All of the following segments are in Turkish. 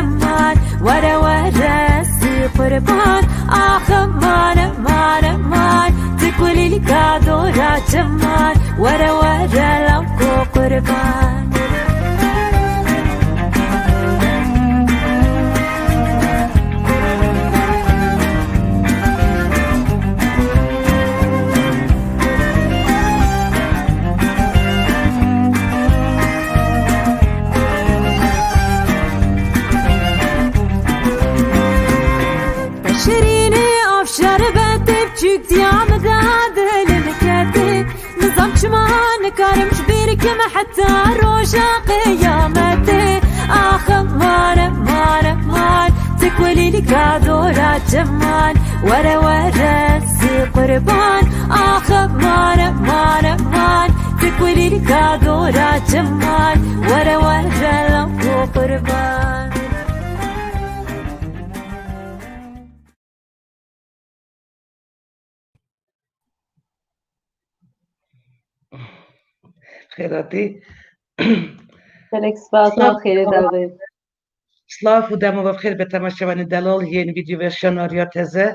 جمال ورا ورا سي قربان آخ مان مان مان تقولي لي كادورا جمال ورا ورا لوكو قربان شريني أفشر باتب جيك ديام دادل مكاتب نظام شمان كارمش بيرك ما حتى روشا قيامتي آخ مان مان مان تقولي لي كادورا جمال ورا ورا سي قربان آخ مان مان مان تقولي لي كادورا جمال ورا ورا لو قربان خیراتی خیلی سپاس خیلی داغی سلاف و دم و بخیر به تماشاوان دلال یین ویدیو ورشن آریا تزه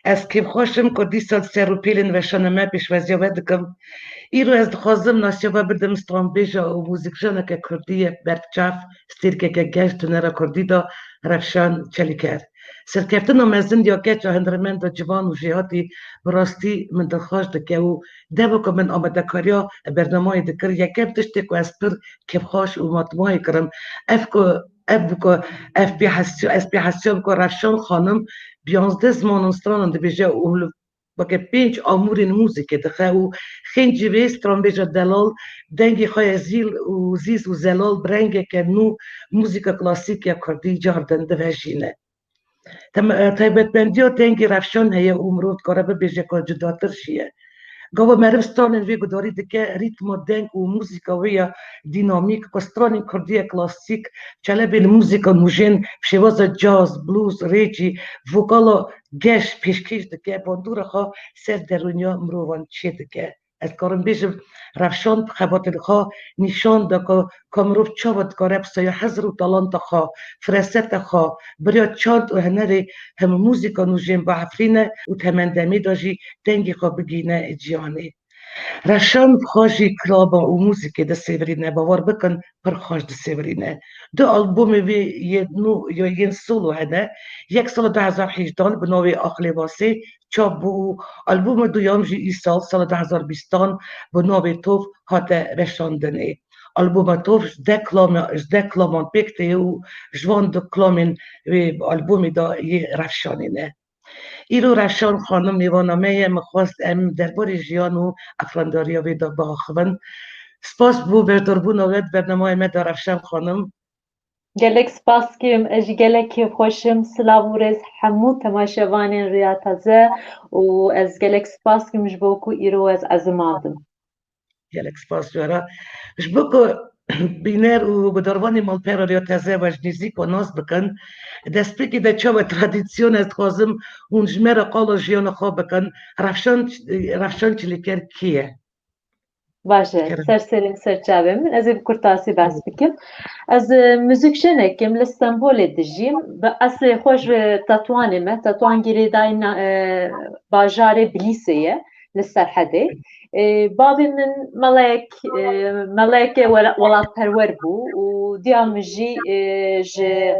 از کم خوشم که دیسال سروپیلین ورشن ما پیشوازی ودکم ایرو از دخوازم ناسیابا بدم سترام بیجا و موزیک جانا که کردیه برکچاف ستیرکه که گشت و نرا کردی دا رفشان چلی کرد سرکفتن و مزن یا گچ و هندرمن دا جوان و جهاتی براستی من دلخواش دکه و دبو که من آمده کاریا برنامه دکر یکم تشتی که از پر کبخاش و مطموعی کرم اف بی حسیاب که رفشان خانم بیانزده زمانستران بیجه اولو باکه 5 آمورین موزیک دخه و خنجی ویستران بیجه دلال دنگی خواه زیل و زیز و زلال برنگه که نو موزیک کلاسیک یا کردی جاردن دوشینه تایبت بندی و دنگی رفشان هیا امرود کاره بیجه که جداتر شیه گاوا مرم سترانین وی گداری دکه ریتم و دنگ و موزیکا ویا دینامیک که سترانین کردی کلاسیک چله بیل موزیکا نوژین شواز جاز، بلوز، ریجی وکالا گش پیشکش دکه باندور خواه سر درونیا مروان چه دکه از کارم بیشم رفشان خباتل خواه نشان دکه کامروف چاوت کاره بسای حضر و تالانت خواه فرست خواه بریا چاند و هنری هم موزیکا نوژین با حفرینه و تمندمی داجی دنگی خواه بگینه جیانه رشان خواجی کلابا و موزیک ده سیورینه باور بکن پر خواج ده سیورینه دو آلبوم وی نو یا ین سولو هنه یک سال 2018 به نوی آخلی واسه چاپ بو آلبوم دویام جی ای سال 2020 به نوی توف هاته رشاندنه آلبوم توف جده کلامان بکته و جوان دو کلامین وی آلبومی دا یه رفشانینه ایرو رفشان خانم نیوانامه مخواست ام درباره جیان و افرانداریا ویدا باخون سپاس بو برداربون آوید برنامه ما در رفشان خانم گلک سپاس کم اجی گلک خوشم سلاورز همو تماشاوانین ریاتازه و از گلک سپاس کم جبوکو ایرو از ازمادم گلک سپاس جورا جبوکو بینر و بداروانی مالپیرا ریاتازه و جنیزیک و ناز بکن دست بکی ده چاو ترادیسیون است خوازم اون جمیر قال جیان خواه بکن رفشان چلیکر کیه؟ باشه سرسرین سرچاوه من از بکرتاسی بس بکم از موزیکشنکم لستنبول دجیم به اصل خوش تطوانه ما تطوان گیری داین باجار بلیسیه لسرحده بابی من ملاک ولات پرور بو و دیام جی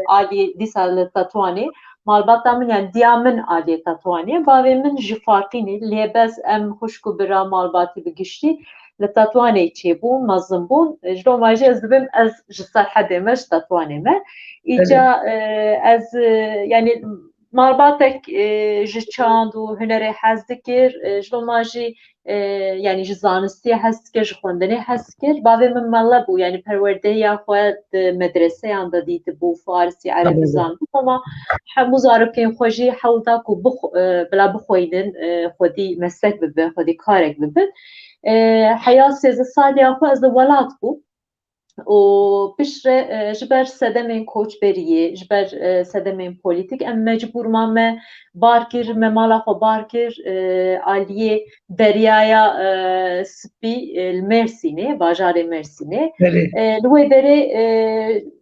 عالی دیسال تطوانه مالباتا من يعني ديامن عالية تطوانية باوي من جفارقيني اللي بس ام خشكو برا مالباتي بقشتي لتطواني تشيبون مزنبون جلو ما جي از بم از جسر حد مش تطواني ما ايجا از يعني مالباتك جچاند و هنري حز دكر جلو ما جي يعني جزانستي حس كر خوندني حس كر باوي من مالا بو يعني پرورده يا خود مدرسه عند ديت بو فارسي عربي زان اما همو زاركين خوجي حوضا كو بلا بخويدن خودي مسلك ببن خودي كارك ببن حياة 13 سالي اخو از ولات بو و پشره جبر سدمین کوچبریه جبر سدمین پولیتیک ام مجبور ما بارکر ممالا خو بارکر علیه دریایا سپی المرسینه باجار مرسینه لوی بره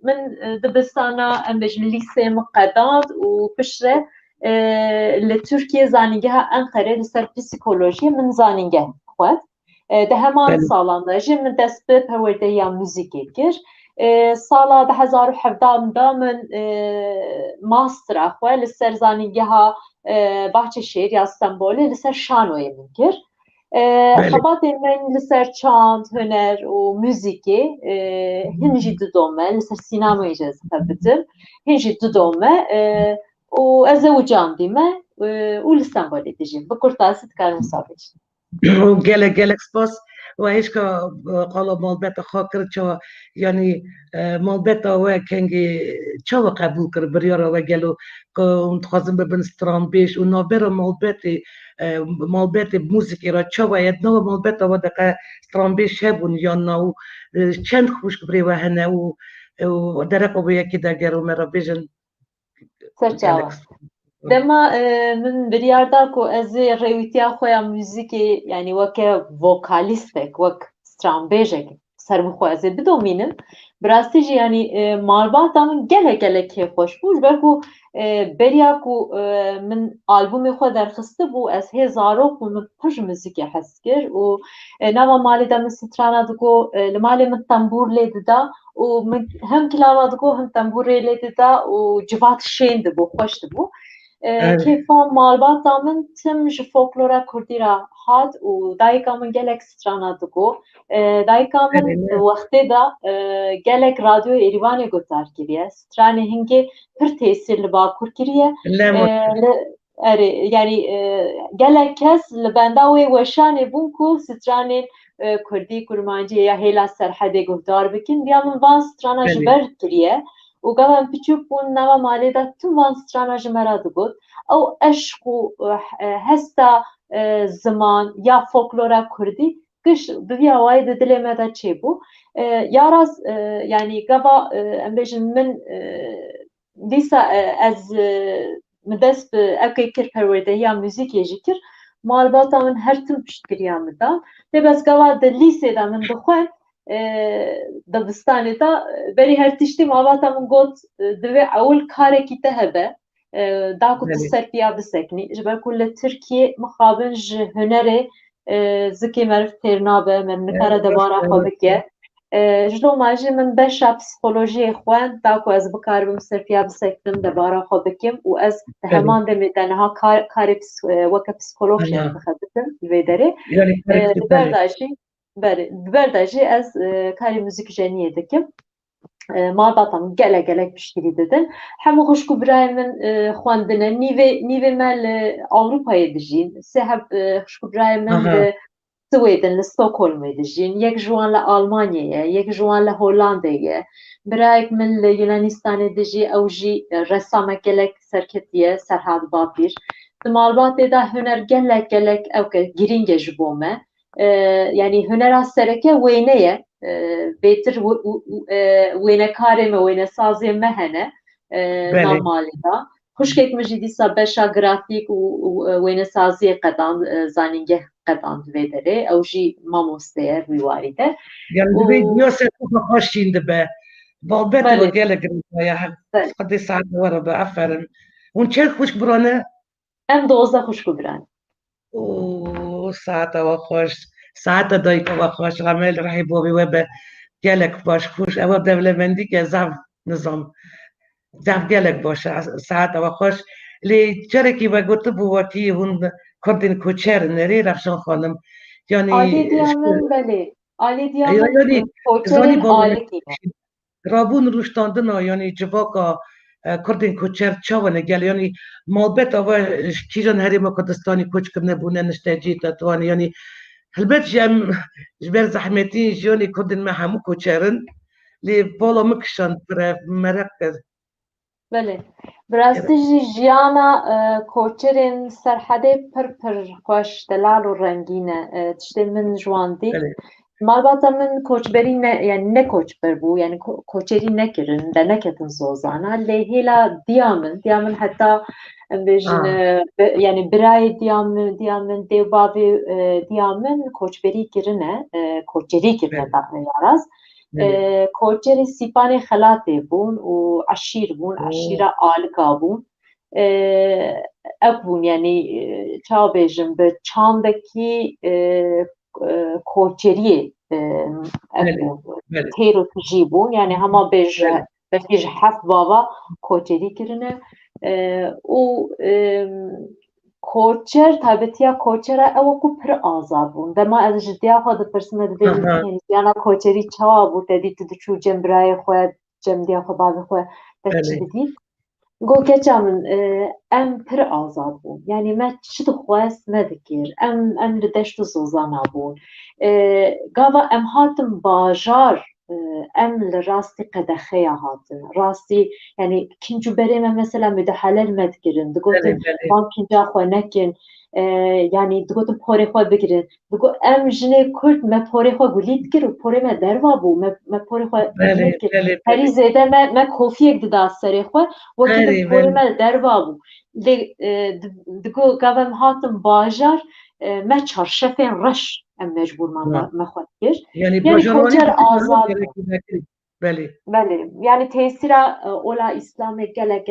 من دبستانا ام بجملیسه مقداد و پشره لترکیه زانینگه انقره لسر پسیکولوژی من زانینگه خود ده همان سالاندا جی من دست به پروردهیا موزیکی کر سالا 2017 دا من ماستر اخوه لسر زانینگه ها bahçeşehir ya İstanbul'e لسر şanoye min kir xebatên min لسر çand huner û müzikê hin jî didome لسر sînemayê jî ez dixebitim hin jî didome û ez ê wican dîme û li İstanbulê dijîm bi kurtasî dikarim wisa biçim gelek spas و هیچکا قالا مالبت خاکر چا یعنی مالبت و کنگی چا و قبول کر بریارا و گلو که خواستم ببین ستران بیش و نابر مالبت موسیقی را چا و یدنا و مالبت و دقه ستران بیش هبون یا ناو چند خوش بری و هنه و درقه و یکی دگر و مرا بیشن سرچاوه دما من بریاردا کو از رویتیا خویا موزیکی یعنی وک وکالیستک وک سترامبیجک سرم خو از بدومینم براستی یعنی مالباتا من گله کی خوش بوش برکو بریا کو من آلبوم خو درخسته بو از هزارو کو من پج موزیکی حسکر و نوا مالی دا من سترانا دکو لمالی من تنبور لیددا و من هم کلاوا دکو هم تنبور لیددا و جوات شیند بو خوش بو کیفا مالباتا من تم ji folklora Kurdî ra hat û dayika min gelek strana diko dayika min wextê da gelek radyoya Êrîvanê guhdar kiriye stranê hingê pir tesîr li Bakur kiriye yani gelek kes li benda wê weşanê bûn ku stranên Kurdî Kurmancî ya hêla serhedê guhdar bikin diya min van strana ji ber kiriye و گاهم پیچوک بون نوا مالی دا تو وان سترانا جمرا دگود او عشق و هستا زمان یا فولکلورا کردی کش بیا وای د دل مدا چه بو یاراز یعنی گاوا امبیجن من دیسا از مدست اکی کر پرورده یا موزیک یجیکر مالباتا من هر تم پشتگیریام دا ده بس گاوا د لیسه دا من بخوان دبستانê da berî her tiştî mavata min got divê ewl karekî te hebe da ku tu serpiya biseknî ji ber ku li Tirkiye mixabin ji hunerê zikê meriv têr nabe min nikare debara xwe bike ji doma jî min beşa psîkolojiyê xwe da ku ez bikaribim serpiya bisektim debara xwe bikim û ez di heman demê de niha karê weke psîkolog jî dixebitim li vê derê li ber da jî برداجی از کاری موزیک جنیه دکم مالباتم gelek pişkili dedin hem خوشکو برای من خواندنه نیوه مل Avrupa'ya dijin sehab خوشکو برای من سویدن لستوکولم dijin یک جوان ل Almanya'ya یک جوان ل Hollanda'ya برای من ل Yunanistan'a diji evji ressama gelek serketiye Serhad Babir malbatê da huner gelek evke giringe ji bo me yani hunera sereke weyneye betir weynekarê me weynesazê me hene normalî da xuşkek min jî dîsa beşa grafîk û weynesaziyê qedan zanîngeh qedan divê derê ew jî mamoste ye wî warî de diyose xweşîn dibe balbet gelek ya qedê saet were be aferin hûn çêr xuşk birane em 12 xuşk biran ساعت و خوش ساعت دایک و خوش عمل رهی بوی و به گلک باش خوش اما دولمندی که زف نظام زف گلک باشه ساعت و خوش لی چرا کی و گفته بو کی هون کردین کوچر نری رفشان خانم یعنی علی دیامن بله علی دیامن کوچرین عالی رابون روشتاندن یعنی جواکا کردین کوچر چاونه گل یعنی مالبت آوا کیجان هریم کردستانی کوچ کرنه بونه نشتاجی تاتوانی یعنی هلبت جم جبر زحمتی جونی کردین ما همو کوچرن لی بالا مکشان پر مرکز بله براستی جیانا کوچرین سرحده پر خوش دلال و رنگینه تشتی من جواندی Malbata min koçberî ne yani ne koçber bû yani koçerî nekirin de neketin zozana lê hêla diya min heta em bêjin yani birayê diya min dêwbavê diya min koçberî kirine koçerî kirine yaraz koçerê Sîpanê Xelatê bûn û eşîr bûn eşîra alika bûn ev bûn yani çawa bêjim bi çandekî koçeriyê ev bûn têr û tijî bûn yani hema belkî ji heft bava koçerî kirine û koçer taybetiya koçera ew wekû pir azad bûn dema ez ji diya xwe dipirsim me dibêjim jiyana koçerî çawa bû te dî tu diçû cem birayê xwe cem diya xwe bavê xwe te çi didî got keça min em pir azad bûn yani me çi dixwest me dikir em li deşt û zozana bûn gava em hatin bajar em li rastî qedexeya hatin rastî yani kincû berê me mesela müdehelel me dikirin digotin van kinca xwe nekin yani digotin porê xwe bigirin em jinê Kurd me porê xwe gulî dikir û porê me derva bû me porê xwe dikir herî zêde me kofiyek dida serê xwe wekî min porê me derva bû lê digo gava em hatin bajar me çarşefên reş em mecbûr me xwe dikir yani koçer azad belê yani tesîra ola İslamê gelek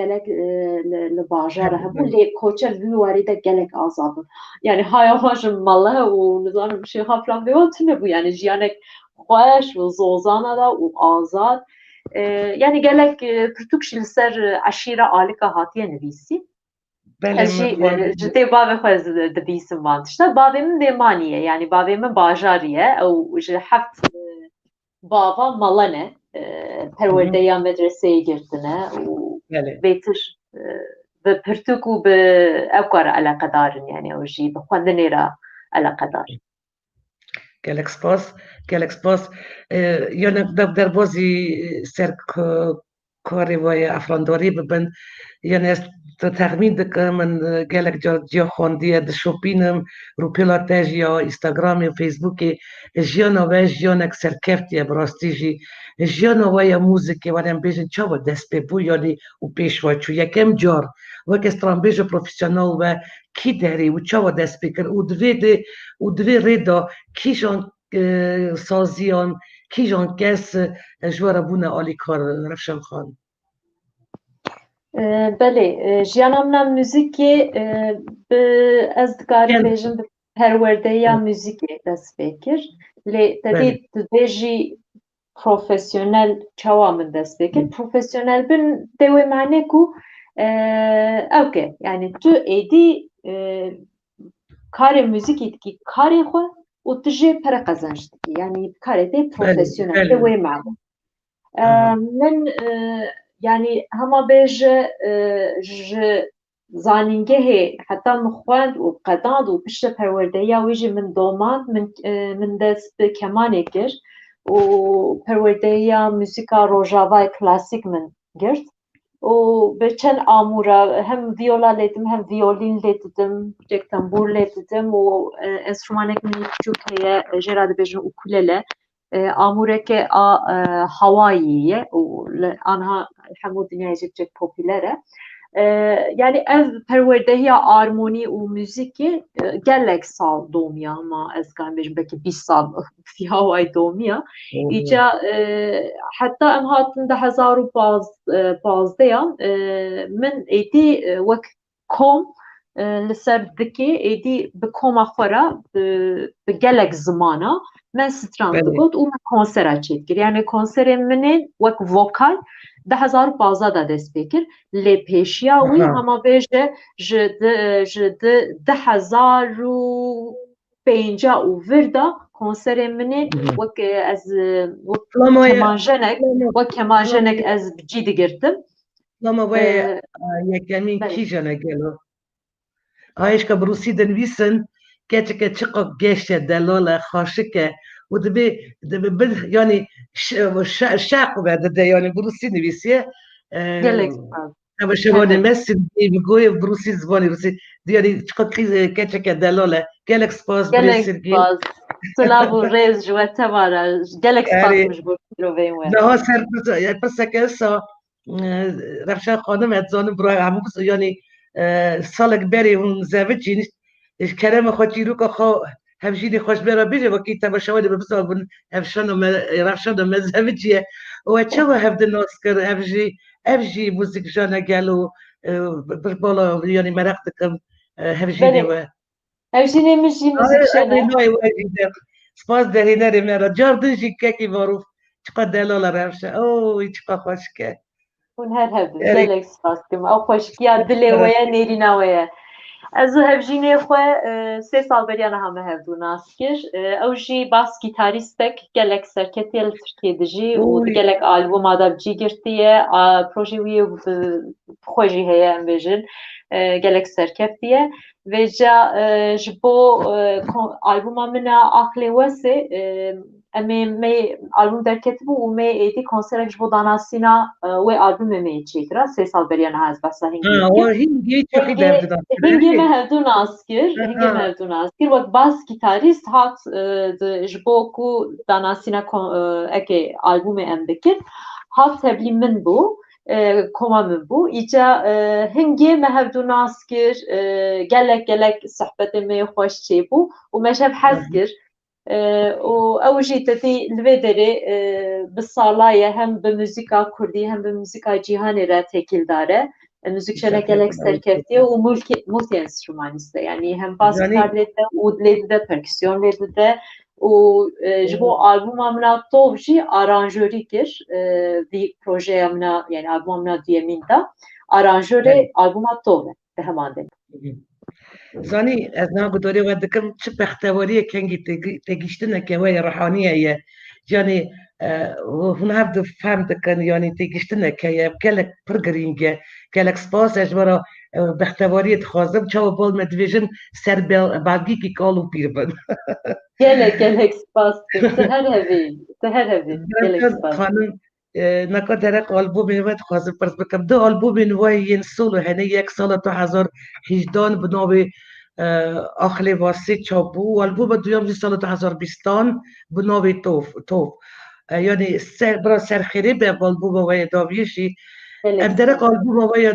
li bajar hebû lê koçer vî warî de gelek azad bûn yani haya xwe ji mala û nizanim şêxa filan vê tune bû yani jiyanek xweş û zozana da û azad yani gelek pirtûk jî li ser eşîra alika hatiye nivîsî ez jî ji dê bavê xwe dibîsim van tişta bavê min dêmaniye yani bavê min bajarî ye ew ji heft bava mala ne perwerdeya medreseyê girtine û vêtir bi pirtûk û bi ew kare eleqedarin yani ew jî bi xwendinê re eleqedar gelek spas yanek derbozî serkarê wê efrandarî bibin yani ez texmîn dikim min gelek ciya xwendiye dişopînim rûpêla te jî ya Instagramê Facebookê jiyana we jiyanek serkeftiye bi rastî jî jiyana we ya mûzikê were em bêjin çawa dest pê bû yanî û pêşva çû yekem car weke stranbêja profesyonel we kî derê û çawa dest pê kir û divê rêda kîjan saziyan kîjan kes ji were bûne alîkar Rewşen Xan belê jiyana min a müzikê ez dikarim bêjim bi perwerdeya müzikê dest pê kir lê tedî divê jî profesyonel çawa min dest pê kir profesyonel bin dê wê mane ku ew ke yani tu êdî karê müzikê dikî karê xwe û tu jê pere qezenc dikî yani karê te profesyonel dê wê mane min yani hema bêje ji zanîngehê heta min xwend û qedand û piştî perwerdeya wî jî min domand min dest bi kemanê kir û perwerdeya müzîka rojavayê klasîk min girt û bi çend amûra hem vîyola lê didim hem vîyolîn lê didim cek tembûr lê didim û enstrûmanek min biçûk heye jê re dibêjin ukulele amûreke a Hawaiî ye û anha hemû dinyayê cek popüler e yani ev perwerdehiya armonî û müzikê gelek sal domiya ama ez karim bêjim belkî 20 sal Hawai domiya îca heta em hatin 2015 min êdî wek kom li ser dikê êdî bi koma xwe re bi gelek zimana me stran digot û me konsera çêdikir yani konserên min ên wek vokal 2015 da dest pê kir lê pêşiya wî hema bêje ji 2005 û vir da konserên min ên wek ez kemanjenek ez cî digirtim lama we yekemîn kîjana gelo Ayşka bi Rûsî dinivîsin keçike çiqa geşe delala xaşike û dibe yani şaq ve dide yani bi Rûsî nivîsiye gelek ev şevanê me sindî bi goyê bi Rûsî zimanê Rûsî yani çiqa keçike delala gelek spas gelek spas Sılav û rêz ji we tevara gelek Yani spas ji bo şîroveyên we. daha ser pirseke sa revşa xanım et zanım buraya hemû bis yani salek berê hûn zevicîn kerema xwe çîroka xwe hevjînê xweş bera bêje wekî temaşawa de bisa bin hevşana me revşana me zeviciye we çawa hev di nas kir ev jî muzîk jana gelo bir bala yani merak dikim hevjînê we. Ev jinê min jî müzîkşene. Spas derînerê me re cardin jî kekî varû çiqa delala revşa çiqa xweş ke. Hûn her hevdin Erê gelek spas dikim. Ew xweşkiya dilê we ye nêrîna we ye. Ez û hevjînê xwe 3 sal beriya niha me hevdû nas kir. Ew jî bas gîtarîstek gelek serketiye li Tirkiyeyê dijî û di gelek albûma da cî girtiye. Projê wî xwe jî heye em bêjin. Gelek serkeftiye. Vêca ji bo albûma min a Aqlê Wesê em ê me albûm derketibû û me êdî konserek ji bo danasîna wê albûmê me çêkira 3 sal beriya niha ez behsa hingê me hevdû nas kir hingê me hevdû nas kir wek bas gîtarîst hat ji bo ku danasîna ekê albûmê em dikir hat teblî min bû koma min bû îca hingê me hevdû nas kir gelek sohbetê me xweş çêbû û me ji hev hez kir û ew jî tevî li vê derê bi salaye hem bi muzîka Kurdî hem bi muzîka cîhanê re têkildar e. Müzikşene gelek serkeftiye û multi enstrümanîst e. Yani hem bas gitar lê de ûd lê dide, perküsyon lê dide û ji bo albûma min a tov jî aranjörî kir vî projeya min a yani albûma min a duyemîn de aranjörê albûma tov e bi heman de. Zanî ez nagudorê we dikim çi bextewariyê kengî têgîştineke we ye rihaniye ye yani hûn hev difhem dikin yani têgîştineke ye gelek pir girîng e gelek spas ez ji bara bextewariyê dixwazim çawa bal me dibêjin ser belgîkî kal û pîr bin. Gelek spas dikim. Te her hevî. Gelek spas. Xanım neka derek albûmên we dixwazim pirs bikim. Du albûmên we yên solo hene yek sala 2018 bi navê Aqlê Wesê çapbû û albûma duyem jî sala 2020 bi navê Tov. Yani bira serxêrê be albûma we ye daviye jî em derek albûma we ye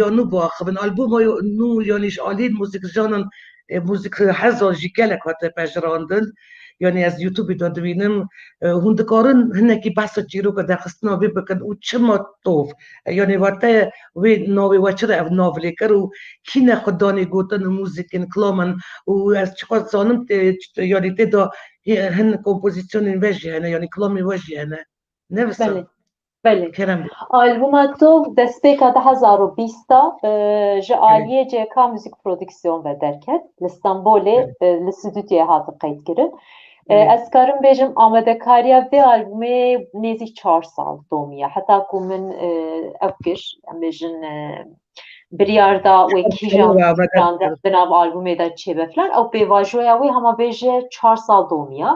ya nû biaxivin albûma nû yani ji aliyên mûzîkjanan mûzik hezan jî gelek hate pejirandin yani ez YouTubeê da dibînim hûn dikarin hinekî behsa çîroka derxistina wê bikin û çima tov yani wate wê navê we çi re ev nav lê kir û kîne xwe danê gotin û mûzîkên klaman û ez çiqa zanim yani tê da hin kompozîsyonên we jî hene yani klamê we jî hene ne wisa Belê. kerem Albûma tov destpêka 2020 ji aliyê CK Müzik Prodüksiyon ve derket li Stenbolê li stûdyoyê hat qeydkirin. Ez karim bêjim amedekariya vê albûmê nêzî 4 sal domiye heta ku min ew kir em bêjin biryar da wê kîjan bi nav albûmê de çêbe filan ew pêvajoya wê hema bêje 4 sal domiye.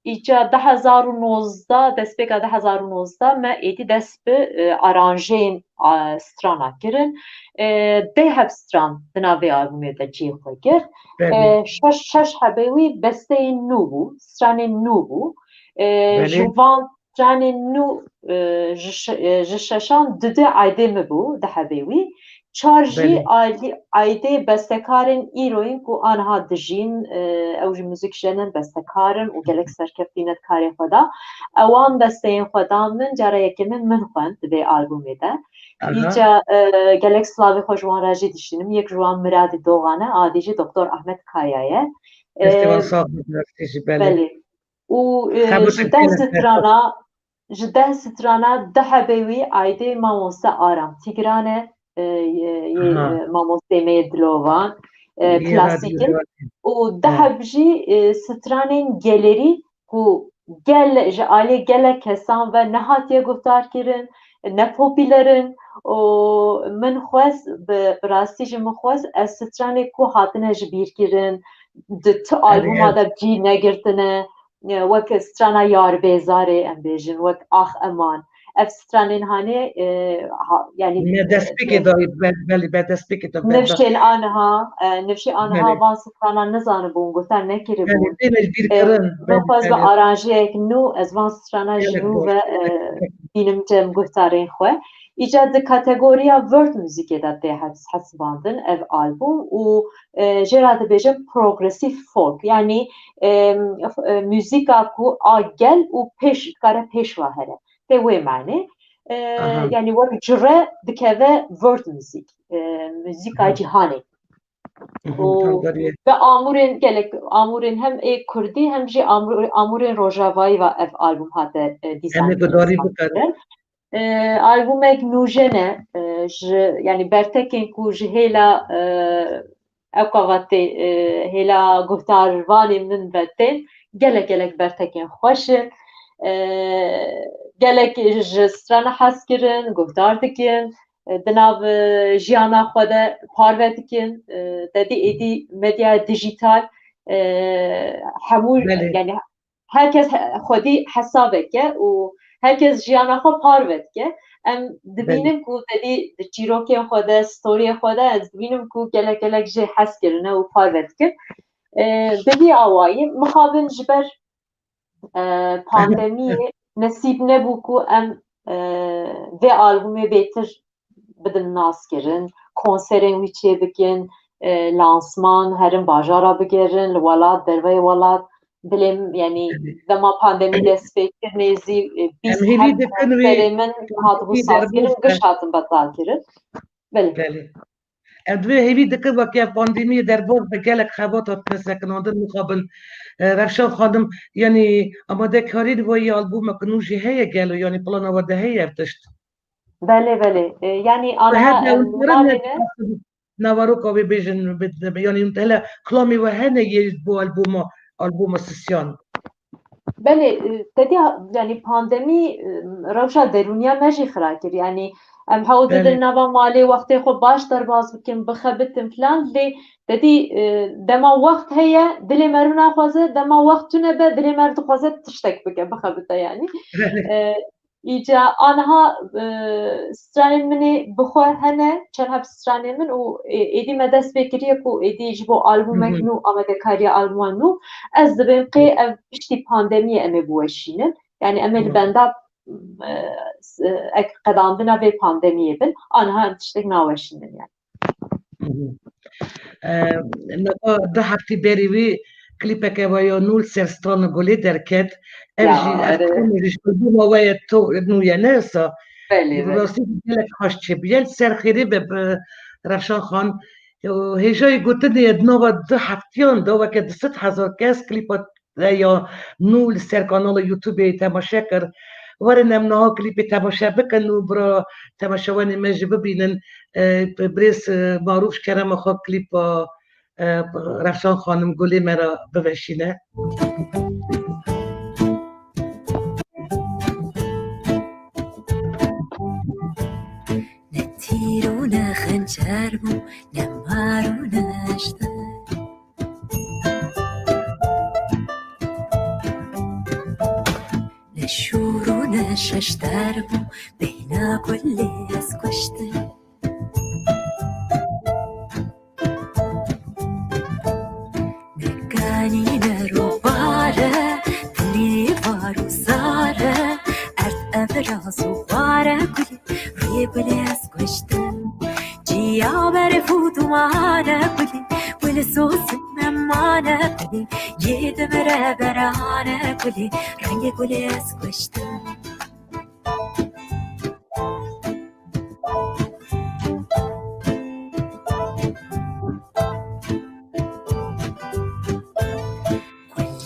İca 2019 destpêka 2019 me êdî dest bi aranjeyên strana kirin. Dê hev stran di nav vê albûmê de cî xwe kir. Şeş hebê wî besteyên nû bû, stranên nû bû. Ji van stranên nû ji şeşan dudê aydê me bû di hebê wî. Çar jî aydê bestekarên îroyîn ku aniha dijîn ew jî muzîkjenin bestekarin û gelek serkeftîne di karê xwe da ewan besteyên xwe dan min cara yekê min xwend di vê albûmê de îca gelek slavê xwe ji wan re jî dişînim yek ji wan Miradê Doğan e adî jî Doktor Ahmet Kaya ye belê û ji deh strana di hebê wî aydê mamoste Aram Tigran e mamostê me yê Dilovan klasîkin û dehev jî stranên gelerî ku gel ji aliyê gelek kesan ve nehatiye guhdar kirin ne popîlerin û min xwest bi rastî jî min xwest ez stranê ku hatine ji bîr kirin di ti albûma de cî negirtine wek strana Yarbêzarê em bêjin wek ax eman ev stranên hane yani Me destpêkê da belê be destpêkê da nivşên aniha nivşê aniha van stranan nizanibûn gotan nekiribûn tê mecbîrkirin xwez bi aranjeyek nû ez van strana ji nû ve bînim cem guhdarên xwe îca di kategoriya world müzikê de tê hesibandin ev albûm û jê re dibêjim progresîv folk yani müzîka ku a gel û pêş dikare pêşva here tê wê manê yani wek cire dikeve world müzik müzîka cîhanê ve amûrên gelek amûrên hem ê Kurdî hem jî amûrên Rojavayî ve ev albûm hate dîsan albûmek nûjen e ji yani bertekên ku ji hêla ew qavatê hêla guhdarvanên min ve tên gelek bertekên xweş in gelek ji strana hes kirin guhdar dikin di nav jiyana xwe de parve dikin dedî êdî medya dijîtal hemû yani herkes xwedî hesabeke û herkes jiyana xwe parve dike em dibînin ku dedî di çîrokên xwe de storiyê xwe de ez dibînim ku gelek jê hes kirine û parve dikin bi vî awayî mixabin ji ber pandemiyê nesîb nebû ku em vê albûmê bêtir bidin naskirin konserên wî çê bikin lansman herin bajara bigerin li welat derveyê welat bilêm yani dema pandemî dest pê kir nêzî bîst konserê min hatibû sazkirin giş hatin betal kirin ev divê hêvî dikin wekî pandemiyê derbas bi gelek xebat hat pisekinandin mixabin Revşan xanim yani amadekarî di wê albûmek nû jî heye gelo yani plana we de heye ev tişt belê yani aniha Navaroka wê bêjin yani hele klamê we hene yê bu albûma sisyan belê tedî yani pandemî rewşa derûniya me jî xira kir yani em hewl didin nava malê wextê xwe baş derbas bikin bixebitin filan lê dedî dema wext heye dilê me rû naxwaze dema wext tune be dilê me dixwaze tiştek bike bixebite yani îca aniha stranên minê bi xwe hene çerhep stranên min û êdî me dest pê kiriye ku êdî ji bo albûmek nû amedekariya albûma nû ez dibêm qê ev piştî pandemiyê em ê biweşînin yani em ê li benda qedandina vê pandemiyê bin aniha em tiştek naweşînin yani di heftê berî wî klîpeke we ya nûl serstrana Gulê derket ev jî albûma we ye nû ye ne sa rastî gelek xweş çêbûye serxêrê be bi Revşan xan hêjayê gotinê di nava di heftiyan da weke di 100,000 kes klîpa ya nû li ser kanala YouTubeê temaşe kir werin em niha klîpê temaşe bikin û bira temaşewanê me jî bibînin birêz marûf kerema xwe klîpa Revşan xanim Gulê me ra biveşîne ne tîr û ne xencer bû ne mar û ne eşter ne şûr û ne şeşter bû beyna kulê ez kuştir ne rûbare dilê var û zare erd evraz û ware gulê rûyê gulê ez kuştir ciya berê fûdûmane gulê wê li sosin memane gulê yê dimire berane gulê rengê gulê ez kuştir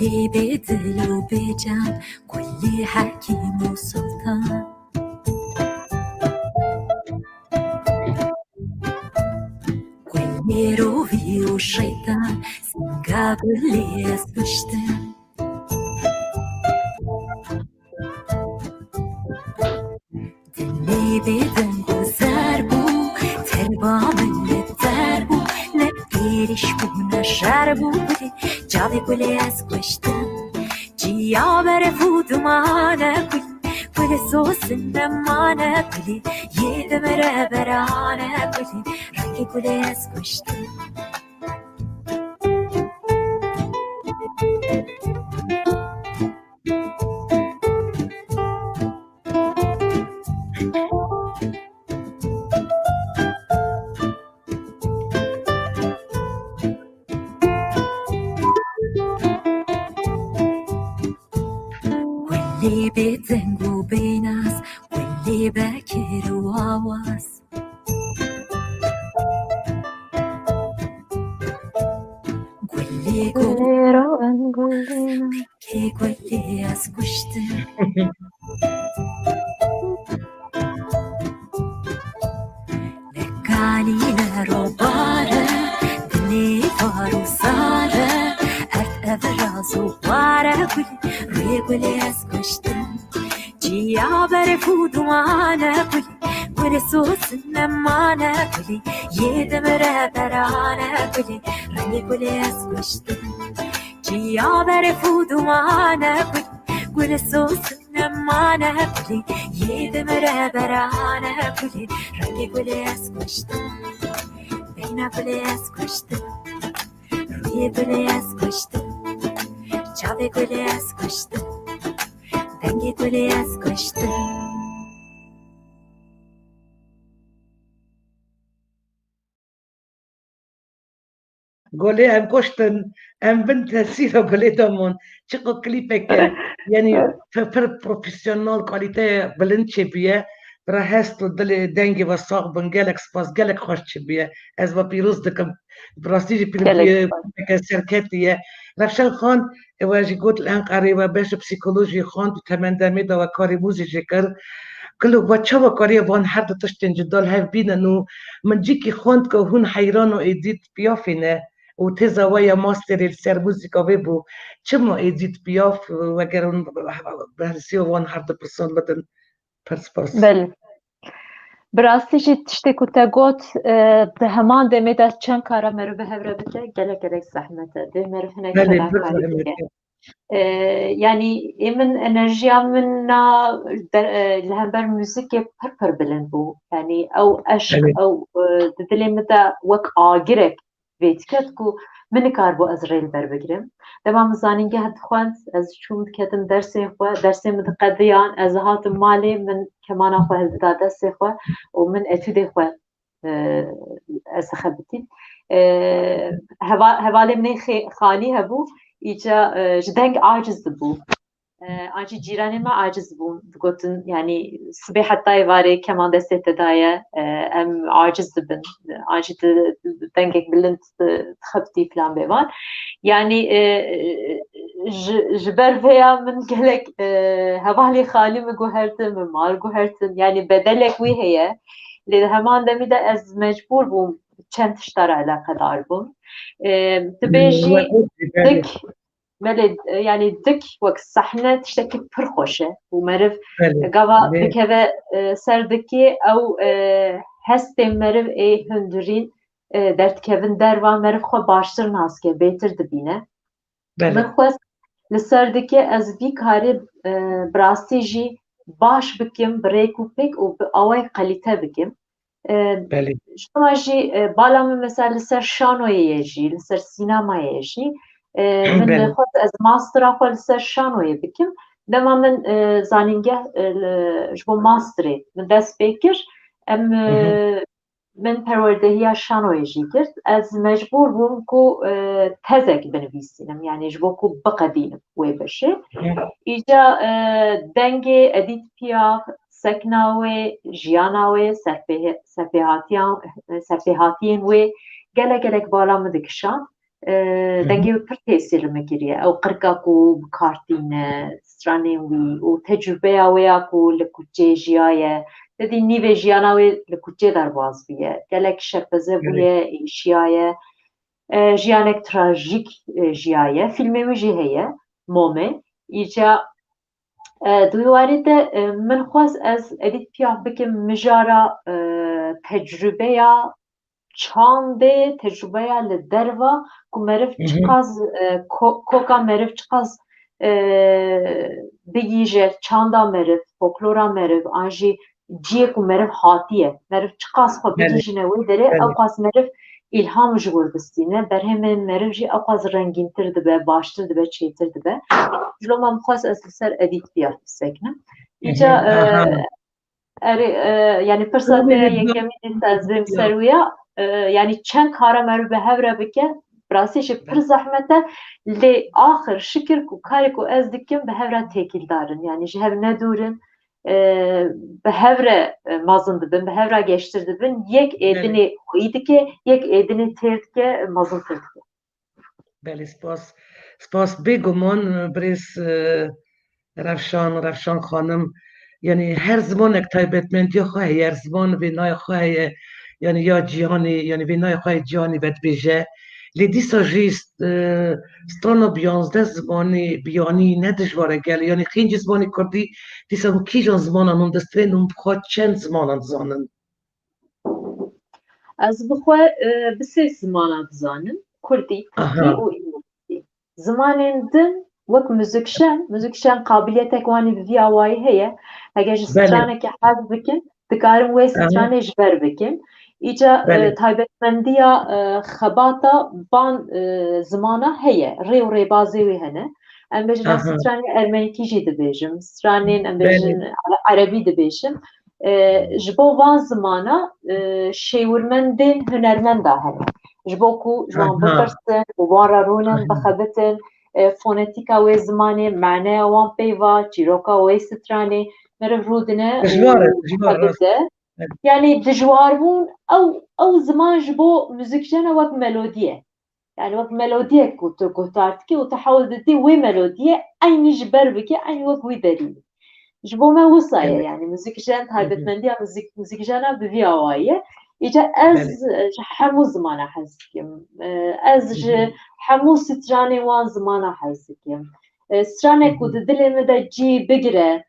kulî bêdil û bêcan kulî hekîm û sultan kulî rovî û şeytan singa gulê ez kuştir dilê bêdeng û zer bû terba min li der bû ne êriş bû ne şer bû gulê cavê gulê ez kuştir ciya berê fûdûmane gulê گل سوس نمانه گلی یه دمره برانه گلی رنگ گل از کشته واللي بيتزنقوا بيناس واللي باكر وعواس واللي كي واللي اسكشت لكالي لروبارة دلي فارو سارة أرت أفراز وبارة روي واللي اسكشت جيا برفود وانا كل سوس نمانا كلي يدمر برانا كلي رني كل اسكشت جيا برفود وانا كل سوس نمانا كلي يدمر برانا كلي رني كل اسكشت بينا كل اسكشت روي كل اسكشت جابي كل اسكشت دنگی گلی از کشته گلی ام کشتن ام بنت سیرا گلی دامون چقدر کلیپه که یعنی پر پروفیسیونال کالیته بلند چه بیه برا هست و دل دنگی و ساق بن گلک سپاس گلک خوش چه بیه از با پیروز دکم براستی پیروز سرکتیه رفشل خان واجی قلت الآن قريبة باش بسيكولوجي خان تمندمي دا وكاري موزيجي كر كله باتشا وكاري وان حد تشتن جدال هاف بينا انه من جيكي خاند كو هون حيران و ايديت بيافينه و تزا ويا ماستر السير موزيكا ويبو چما ايديت بياف وگرون بهرسيو وان حد برسان لدن پرسپاس بله براستی جی تشتی که تا گوت ده همان دمی ده چند کارا مرو به هفره بده گله گله زحمته ده مرو هنه کلا کاری بده يعني من انرجيا من لهمبر موسيقى پر بلند بو يعني او عشق او دلي متى وك آگرك ويتكت كو من كاربو ازريل بر بگرم دما مزانين که هد خوانت از چوم کتم درسي مد قديان از هات مالي من كمان اخو هلدا درسي خو ومن اتودي خو از خبتي هوالي من خاني هبو ایجا جدنگ عاجز بو آنچه جیرانی ما عاجز بون گوتن یعنی سبی حتی واره کمان دسته تدایه ام عاجز بن آنچه دنگک بلند خبتی فلان بیوان یعنی جبر فيها من قالك هوالي خالي مگو هرتن ممار گو هرتن يعني بدلك وي هي لهمان دمي ده از مجبور بوم چند تشتر علاقه دار بوم تبيجي دك ملد يعني دك وقت صحنة تشتكي برخوشة ومرف قوا بكذا سردكي أو هستي مرف إيه هندرين درد كevin دروا مرف خو باشتر ناسكي بيتر دبينه من خواست لسردكي از بي كاري براسي جي باش بكم بريكو بيك وبأوي قليته بكم شما جي بالا من مثلا لسر شانوي يجي لسر سينما يجي من خود از ماستر خود لسر شانوي بكم دما من زانينجه جبو ماستري من دست بكر ام من پروردهی شانوی جی کرد از مجبور بوم کو تزک بنویسینم یعنی جبو کو بقدینم وی بشه ایجا دنگ ادیت پیاف سکناوی جیاناوی سرپیهاتین وی گلک بالا مدکشان دنگی پر تاثیر مگیریه او قرقاکو بکارتین سترانین وی و تجربه اویاکو لکوچه جیایه دیدی نیو جیاناوی لکوچه در باز بیه گلک شپزه بویه ایشیایه جیانک تراژیک جیایه فیلمی ویجی هیه مومه ایجا دویواری ده من خواست از ادیت پیاف بکم مجارا تجربه یا چانده تجربه یا لدروا که مرف چقاز کوکا مرف چقاز bigîje çanda meriv, folklora meriv, an jî ciyek û meriv hatiye. Meriv çi qas xwe bigîjine wê derê, ew qas meriv îlham ji wir bistîne. Berhemên meriv jî ew qas rengîntir dibe, baştir dibe, çêtir dibe. Ji lo me bixwast ez li ser edîtiya biseknim. Îca erê yani pirsa te yekemîn ez vêm ser wî ya yani çend kara meriv bi hev re bike rastî ji pir zehmet e lê axir şikir ku karê ku ez dikim bi hev re têkîldarin yani ji hev nedûrin bi hev re mezin dibin, bi hev re geştir dibin yek êdinê xwî dike, yek êdinê têr dike, mezintir dike. Belê spas bêguman birêz Revşan xanım yani her zamanek taybetmendiya xwe heye, her ziman vê nayê xwe heye yani ya cîhanê yani vê nayê xwe cîhanê vedibêje. Lê dîsa jî strana biyanzdeh zimanê biyanî ne dijwar e gel yani xêncî zimanê Kurdî dîsa kîjan zimanan hûn destpêrên hûn bixwe çend zimanan dizanin? Ez bixwe bi sê zimanan dizanim. Kurdî, Türkî û îngilîzî. Zimanên din wek müzikşen qabiliyetek wanî bi vî awayî heye. Heger ji stranekê hez bikin, dikarin wê stranê ji ber bikin. Îca taybetmendiya xebata van zimana heye. Rê û rêbazê wê hene. Em bêjin ez stranê ermenîkî jî dibêjim. Stranên em bêjin erebî dibêjim. Ji bo van zimana şêwirmendên hunermend da hene. Ji bo ku ji wan bipirsin û wan re rûnin bixebitin fonetîka wê zimanê, meneya wan peyva, çîroka wê stranê meriv rû dine bixebite. Yani dijwarbûn ew ziman ji bo müzîkjena wek melodî yani wek melodiyek ku tu guhtar dikî û tu hewl didî wê melodiyê aynî ji ber bike aynî wek wî derî. Ji bo me wisa ye yani müzîkjen taybetmendiya müzîkjena bi vî awayî ye. Îca ez ji hemû zimana hez dikim. Ez ji hemû stranên wan zimana hez dikim. Stranek ku di dilê me de cî bigire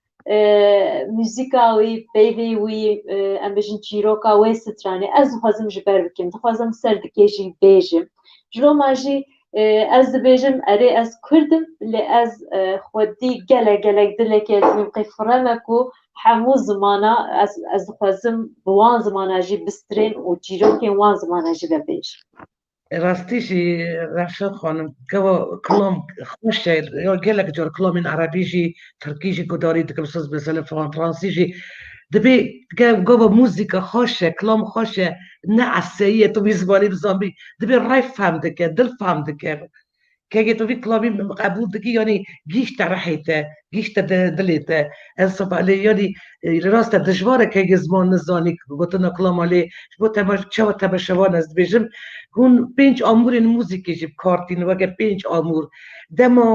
müzîka wî, peyvê wî, em bêjin çîroka wê stranê ez dixwazim ji ber bikim. Dixwazim ser dikê jî bêjim. Ji lo me jî ez dibêjim erê ez Kurdim lê ez xwedî gelek dilekê ez ê qey fireme ku hemû zimana ez dixwazim bi wan zimana jî bistirên û çîrokên wan zimana jî vebêjim. Rastî jî Revşan xanım gava kilam xweş e gelek car kilamên erebî jî Tirkî jî gudarî dikim siz mesela Fransî jî dibê gava muzîka xweş e kilam xweş e ne eseyî ye tu vî zimanê bizanbî dibê rey fehm dike, dil fehm dike. Kegê tu vî kilamî qebûl dikî yanî gîşte rehê te, gîşte dilê te. Ez lê yanî li rast e dijwar e kegê ziman nizanî gotina kilama lê ji bo çawa tebeşevan ez dibêjim hûn pênc amûrên muzîkê jî bikartînin weke pênc amûr. Dema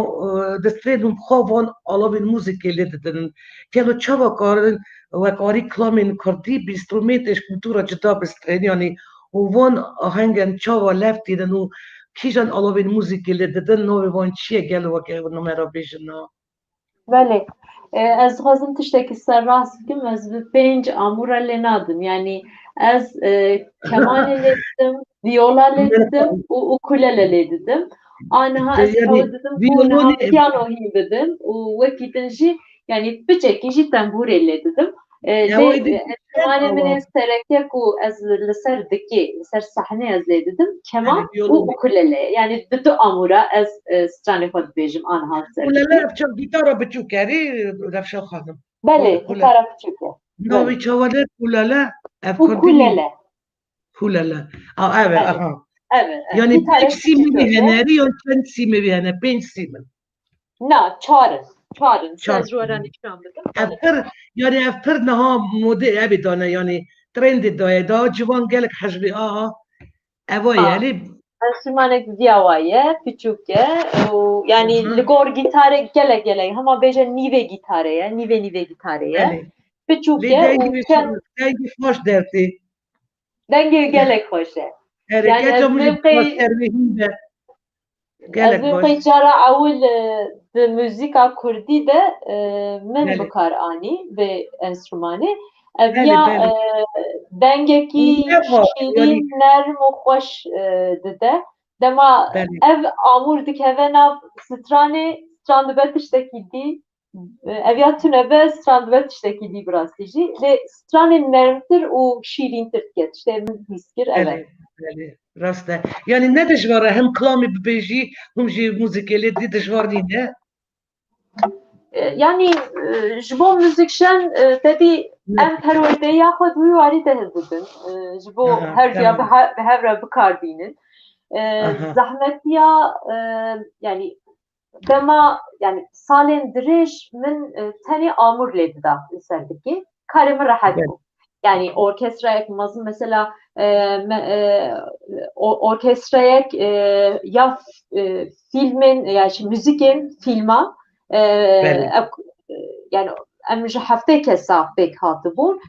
destpêrên hûn bixwe van alavên muzîkê lê didin. Gelo çawa karin wek arî kilamên Kurdî bi înstrûmêntê ji kultûra cida bistînin yanî û van ahengên çawa lev tînin û kîjan alavên muzîkê lê didin navê wan çi ye gelo weke me ra bêjin na? Belê. Ez dixwazim tiştekî serrast bikim ez bi pênc amûra lê nadim yani ez kemanê lê didim, vîyola lê didim û ukulele lê didim. Aniha ez hewl didim ku niha piyano hîn bidim û wekî din jî yani biçekî jî tembûrê lê didim. Kemanê min ê sereke ku ez li ser dikê, li ser sehnê ez lê didim keman û ukulele yani di du amûra ez stranê xwe dibêjim aniha ser dikê. Ukulele çav gîtara biçûk e rê Revşan xanım. Belê, gîtara biçûk e. Navê çawa lê ukulele ev Ukulele. Ukulele. Evet, aha. Evet. Yani pênc sîmê hene yan çend sîmê hene pênc sîmin. Na, çarin. Ez ji we re nîşan bidim. Ev pir yani ev pir niha modê evê dane yani trendê daye da ciwan gelek hejbê aha eva ye lê enstrümanek vîyawa ye, piçûk ye û yani li gor gîtarê gelek hema bêje nîvê gîtarê ye, nîvê gîtarê ye. Piçûk ye û dengê xweş dertê. Dengê gelek xweş e. Yani ez vê qey cara ewil di müzîka Kurdî de min bikar anî vê enstrûmanê. Ev ya dengekî şîrîn, nerm û xweş dide. Dema ev amûr dikeve nav stranê, stran dibe tiştekî dî Evya tünebe strandve tişteki di brastijî lê stranên nermtir û şîrîntir dike tiştê min hîskir ev e. Rast e. Yani ne dijwar e, hem klamê bibêjî hûn jî mûzîkelê dî dijwar nîne? Yani ji bo müzikşen tedî em perwêdeya xwe di wî warî de hez didin. Ji bo Aha, her duya tamam. bi hev re bikarbînin. Aha. Zehmetiya yani dema yani salên dirêj min tenê amûr lê dida li ser dikê. Karê min rehet bû. Yani orkestrayek mezin mesela orkestrayek ya filmin yani müzikin filma yani em ji heftê kesa pêk hatibûn.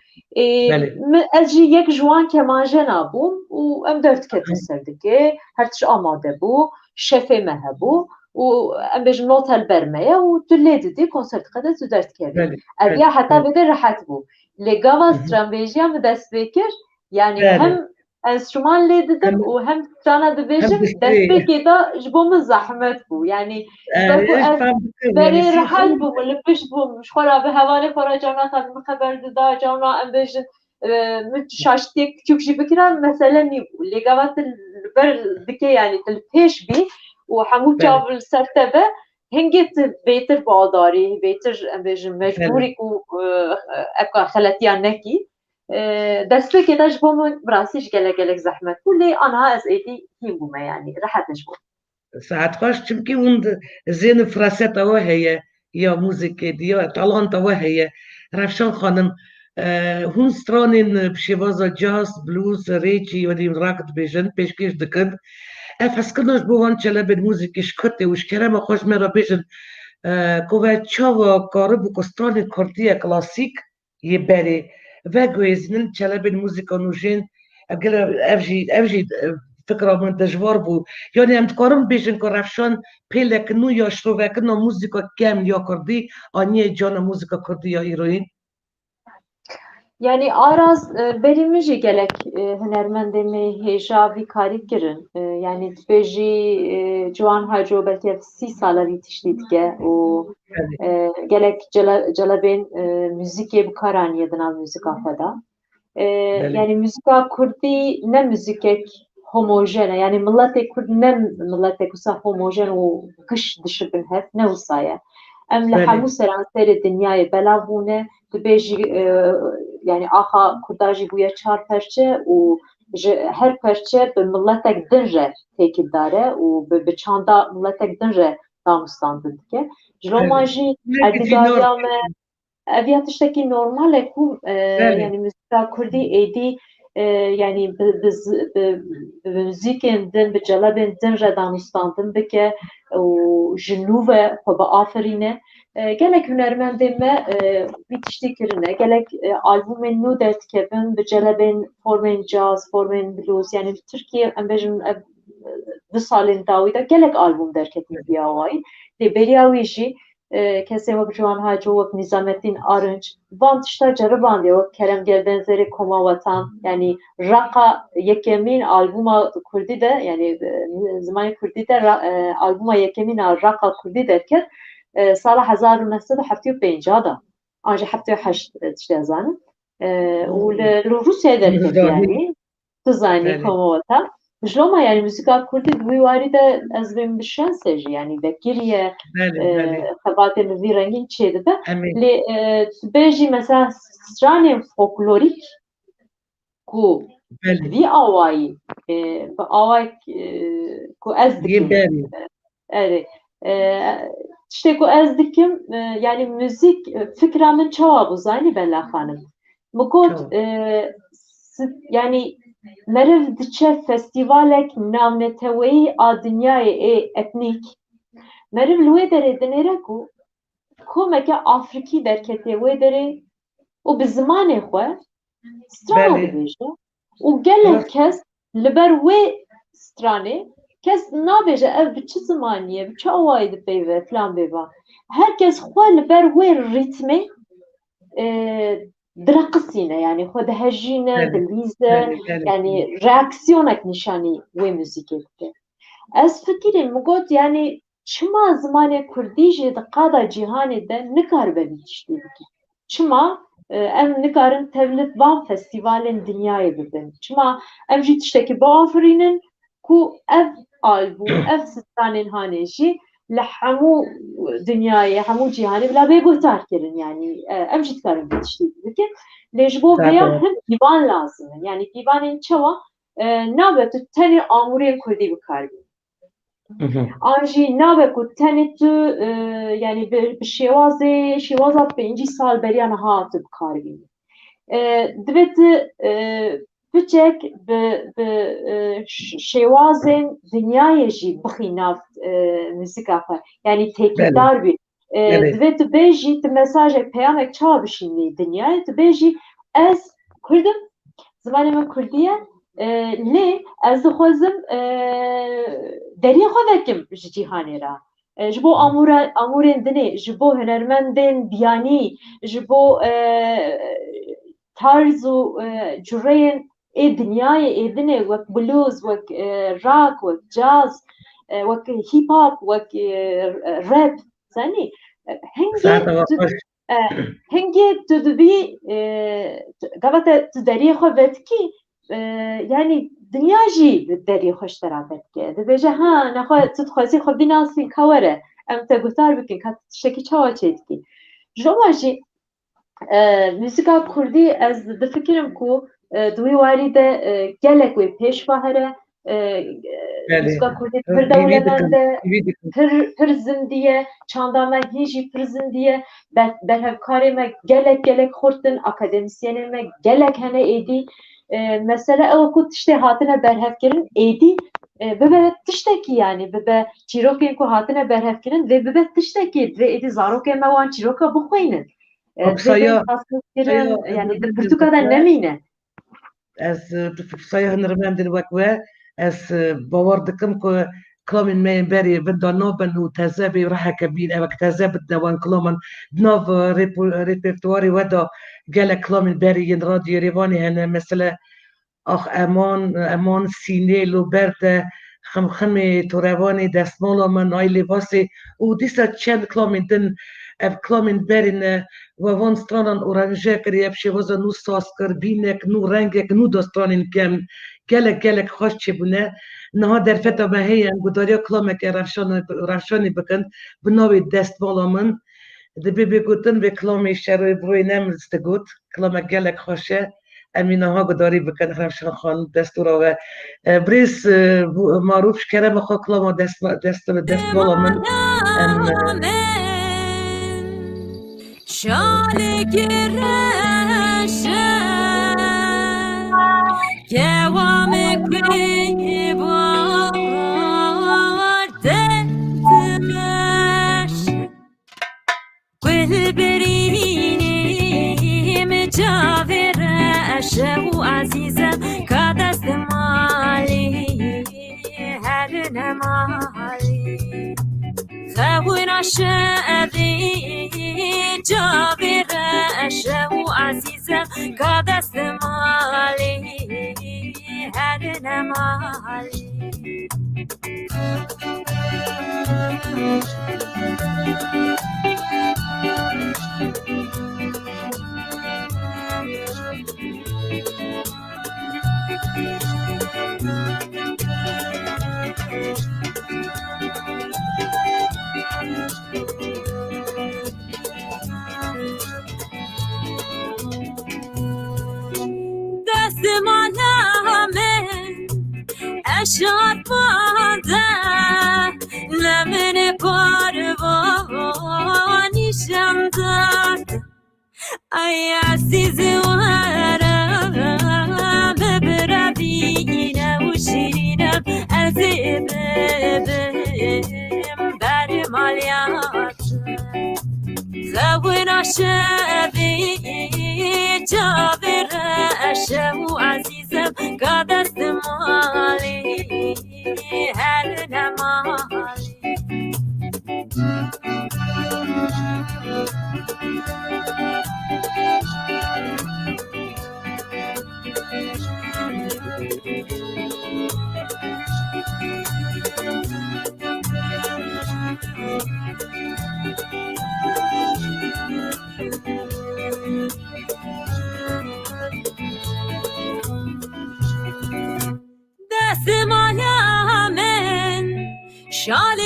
Ez jî yek ji wan kemanjena bûm û em derdiketin ser dikê. Her tişt amade bû, şefê me hebû û em bêjin notel ber me ye û tu lê didî konser dixede tu derdikevî. Ev ya heta vêde rehet bû. Lê gava stranbêjiya me dest pê kir yani hem enstrûman lê didim û hem strana dibêjim destpêkê da ji bo min zehmet bû. Yani berê rehet bûm li pişt bûm ji xwe re bi hevalê xwe re cawna xwe min xeber dida cawna em bêjin min şaştiyek küçük jî bikirin mesele nî bû. Lê gava tu li ber dikê yani tu li pêş bî û hemû çav li ser te be hingê tu bêtir badarî bêtir em bêjin mecbûrî û eka xeletiya nekî destpêkê de ji bo min bi rastî ji gelek gelek zehmet bû lê aniha ez êdî hîn bûme yani rehet ji bo. Saat xweş çimkî hûn zênê firaseta we heye ya mûzikê dî ya talanta we heye. Rewşan xanim hûn stranên pişêvaza caz, blues, rêçî wedî rak dibêjin pêşkêş dikin. Ev hezkirina ji bo wan çelebên mûzîkê ji Kurtê û ji kerema xwe ji me re bêjin ku ve çawa karibû ku stranên Kurdî klasîk yê berê vegihêzinin çelebên mûzîka nû jên ev jî fikra min dijwar bû. Yani em dikarin bêjin ku rewşan pêlek nû ya şrovekirina mûzîka kem ya Kurdî aniyê cana mûzîka Kurdî ya îroyîn? Yani araz berî min jî gelek hunermendê me hêja vî karî kirin. Yani dibêjî Ciwan Haco belkî ev 30 sala vî tiştî dike û gelek celebên müzikê bikaranîye di nav müzika xwe de. Yani müzika Kurdî ne müzikek homojen e. Yani milletê Kurd ne milleteke wisa homojen û giş dişibin hev ne wisa ye. Em li hemû seranserê dinyayê belav bûne dibêjî yani aha Kurda jî bûye 4 perçe û ji her perçe bi milletek din re têkildar e û bi çanda milletek din re damûstandin dike. Ji roman jî erdîdariya me ev ya tiştekî normal e ku yani müzika Kurdî êdî yani bi müzikên din bi celebên din re damûstandin bike û ji nû ve xwe biafirîne. Gelek hunermendê me vî tiştî kirine gelek albûmên nû derdikevin bi celebên formên caz, formên blues yani Tirkiye em bêjin ev 2 salên dawî de gelek albûm derketin biya wayî. Lê beriya wî jî kesên wek Ciwan Haco wek Nîzamettin Arınç van tişta ceribandiye wek Kerem Geldenzerê Koma Wetan yani raqa yekemîn albûma Kurdî de yani zimanê Kurdî de albûma yekemîn a raqa Kurdî derket sala 1975 da. An jî 78 tiştê ez zanim. û li Rûsyayê derket yani. Tu zanî Koma Wetan. Ji loma yani müzika Kurdî di wî warî de ez vê min bi şensê jî yani vekiriye xebatê min vî rengîn çê dibe. Lê dibêjî mesela stranên folklorîk ku vî awayî bi awayek ku ez dikim. Tiştê ku ez dikim yani müzik fikra min çawa bû zanî Bella xanim. Min got yani meriv diçe festîvalek navneteweyî a dinyayê etnîk meriv li wê derê dinêre ku komeke Afrikî derketiye wê derê û bi zimanê xwe strana dibêje û gelek kes li ber wê stranê kes nabêje ev bi çi zimanî bi çi awayî dipeyve filan bêva. Herkes xwe li ber wê rîtmê direqisîne yani xwe dihejîne, dilîze yani reaksiyonek nîşanî wê müzikê dike. Ez fikirîm min got yani çima zmanê Kurdî jê di qada cîhanê de nikaribe vî tiştî bike. Çima em nikarin tevlit van festîvalên dinyayê bibin. Çima em jî tiştekî biafirînin ku ev albû, ev sistanên hanê jî li hemû dinyayê, hemû cîhanê bila bêguhtar kirin. Yani em jî dikarin vî tiştî bikin. Lê ji bo vêya him pîvan lazim in. Yani pîvanên çawa nabe tu tenê amûrên Kurdî bikarbînî. An jî nabe ku tenê tu yani bi şêwaza 5 sal beriya niha tu bikarbînî. Divê tu biçek bi şêwazên dinyayê jî bixî nav muzîka xwe. Yani têkildar bî. Divê tu bêjî tu mesajek peyamek çawa bişînî dinyayê tu bêjî ez Kurd im, zimanê min Kurdî ye, lê ez dixwazim deriyê xwe vekim ji cîhanê ra. Ji bo amûrên dinê, ji bo hunermendên biyanî, ji bo tarz û cureyên ê dinyayê ê dinê wek blues, wek rock, wek jazz, wek hip hop, wek rap zanî hingê tu dibî gava te tu deriyê xwe vedikî yani dinya jî bi deriyê xwe ji tera vedike. Dibêje ha nexwe tu dixwazî xwe bînasî ka were em te guhtar bikin ka tu tiştekî çawa çê dikî. Ji wan jî muzîka Kurdî ez difikirim ku di wî warî de gelek wê pêşva here. Muzîka Kurdî pir dewlemend e, pir zindî ye, çanda me hîn jî pir zindî ye, berhevkarê me gelek xurt in, akademisyenên me gelek hene êdî. Mesele ew ku tiştê hatine berhevkirin êdî bibe tiştekî yani bibe çîrokên ku hatine berhevkirin vê bibe tiştekî divê êdî zarokên me wan çîroka bixwînin. Yani di pirtûka de nemîne. Ez saya hunermendên wek we ez bawer dikim ku kilamên me yên berê vinda nabin û tezebê reheke bîn evek teze bidine wan kilaman nav repertuarê we da gelek kilamên berê yên radyo Rêvanê hene mesele eman sînê li ber de xemxemê torevanê destmala min ay lêbasê û dîsa çend kilamên din ev kilamên berîne we van stranan oranjê kiriye ev şêwaza nû saz kir bînek nû rengek nû da stranên kem gelek xweş çêbûne niha derfeta me heye em gudariya kilameke rewşanê bikin bi navê destmala min dibê bêgotin vê kilamê şerûbrûyê ne got kilamek gelek xweş e em ê niha gudarî bikin rewşan xan destûra we birêz marûf ji kerema xwe kilama destmala min شالك الرشا جوامك بيبار تتمش والبريني مجاور رشا وعزيزة كدست مالي هرنا مالي خوين عشاقي جابر أشا وعزيزة كدست مالي هرنا مالي شرفانده لمن پاروانی شمدد ای عزیز ورم ببربینه و شیرینم از ببم بر مالیات خوین عشقی جابر عشق و عزیزم قدست مالی هر نمالی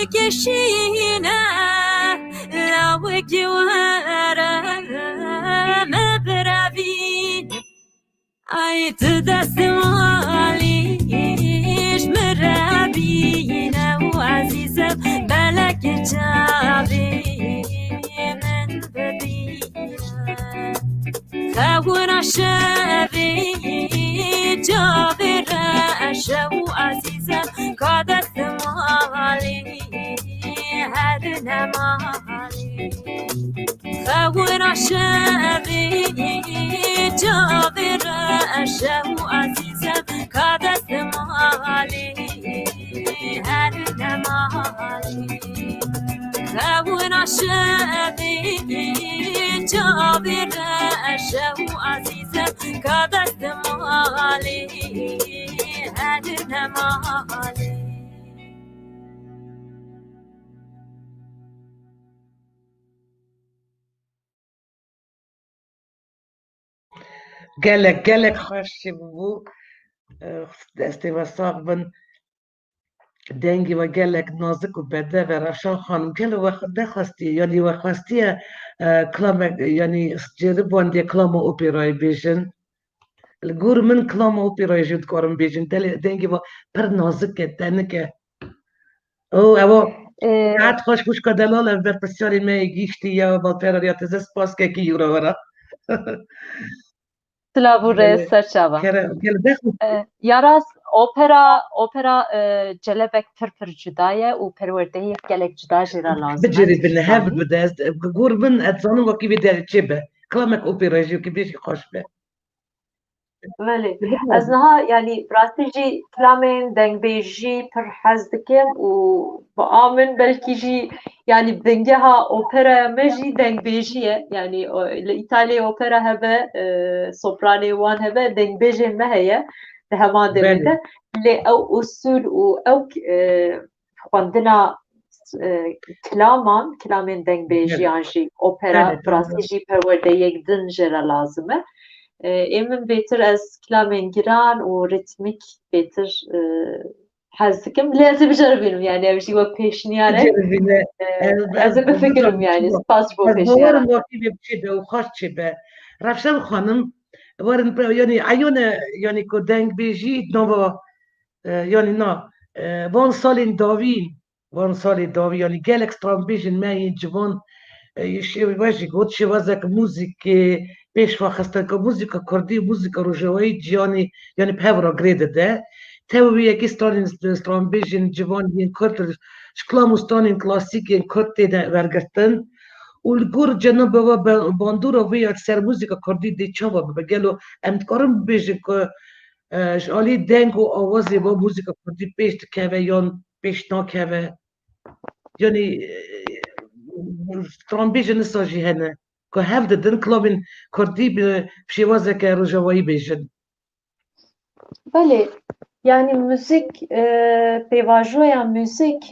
الكشينة لو جوارا مبرابين عيت دست ماليش مرابينا وعزيزة بلك جابي من ببينا خاور عشابي جابي راشا وعزيزة قادت مالي هدنا مالي خاور عشابي جابي راشا وعزيزة قادت مالي هدنا مالي خاور عشابي جابي راشا وعزيزة قادت مالي هدنا مالي gelek hoş bu desteğe sağban dengi ve gelek nazik و bede ve Raşan Hanım gel ve dexwasti yani ve xwastiye klamek yani cerib wandê klama operayı bêjin gur min klama operayı jî dikarim bêjin dengê ve pir nazik e tenik e o ew hat xweş xwişka delal ev berpirsiyarê me gîştî ya balpera ya teze spaskekî yûra were Slavure serçava. gel dexwasti Yaras opera celebek pir cudaye û perwerdeyê gelek cuda jî ra lazim e. بجربن هاف بداز قربن اتزانو وكي بدار تشبه كلامك اوبرا جيو كي بيجي خوش به Veli. Ez niha yani rastî jî kilamên dengbêjî pir hez dikim û bi min belkî jî yani bingeha operaya me jî dengbêjî ye. Yani li İtalyayê opera hebe, sopranê wan hebe, dengbêjên me heye di hema devê de. Lê ew usul û ew xwendina kilamên dengbêjiyan jî opera bi rastî jî perwerdeyek din jê re lazim e. Emin bêtir ez kilamên giran û ritmîk bêtir hez dikim. Lê ez ê biceribînim yani ev jî wek pêşniyar e. Ez ê bifikirim yani. Spas ji bo pêşniyaran. Varin وكي بتشبه وخاش تشبه رفشان خانم وارن يعني عيونه يعني كو دنگ بيجي نوبا يعني نا وان سالين داوين يعني جالك سترامبيجن ما ينجبون يواجه قد شوازك موزيك بيش واخستن كموزيكا كردي موزيكا روجوي جياني يعني بهورا غريدة ده تاوي يكي سترامبيجن جوان ين كرد شكلامو ستانين كلاسيك ين كرد ده ورگرتن والجور جنب باندورا ويا سر موزيكا كردي دي چاوا بگلو امتكارم بيجي که شالي دنگو آوازي با موزيكا كردي بيش تكاوه يان بيش ناكاوه يعني ترامبيجن ساجي هنا که هفت دن کلابین کردی به شیوازه که روجوایی بیجن. بله yani müzik pêvajoya müzik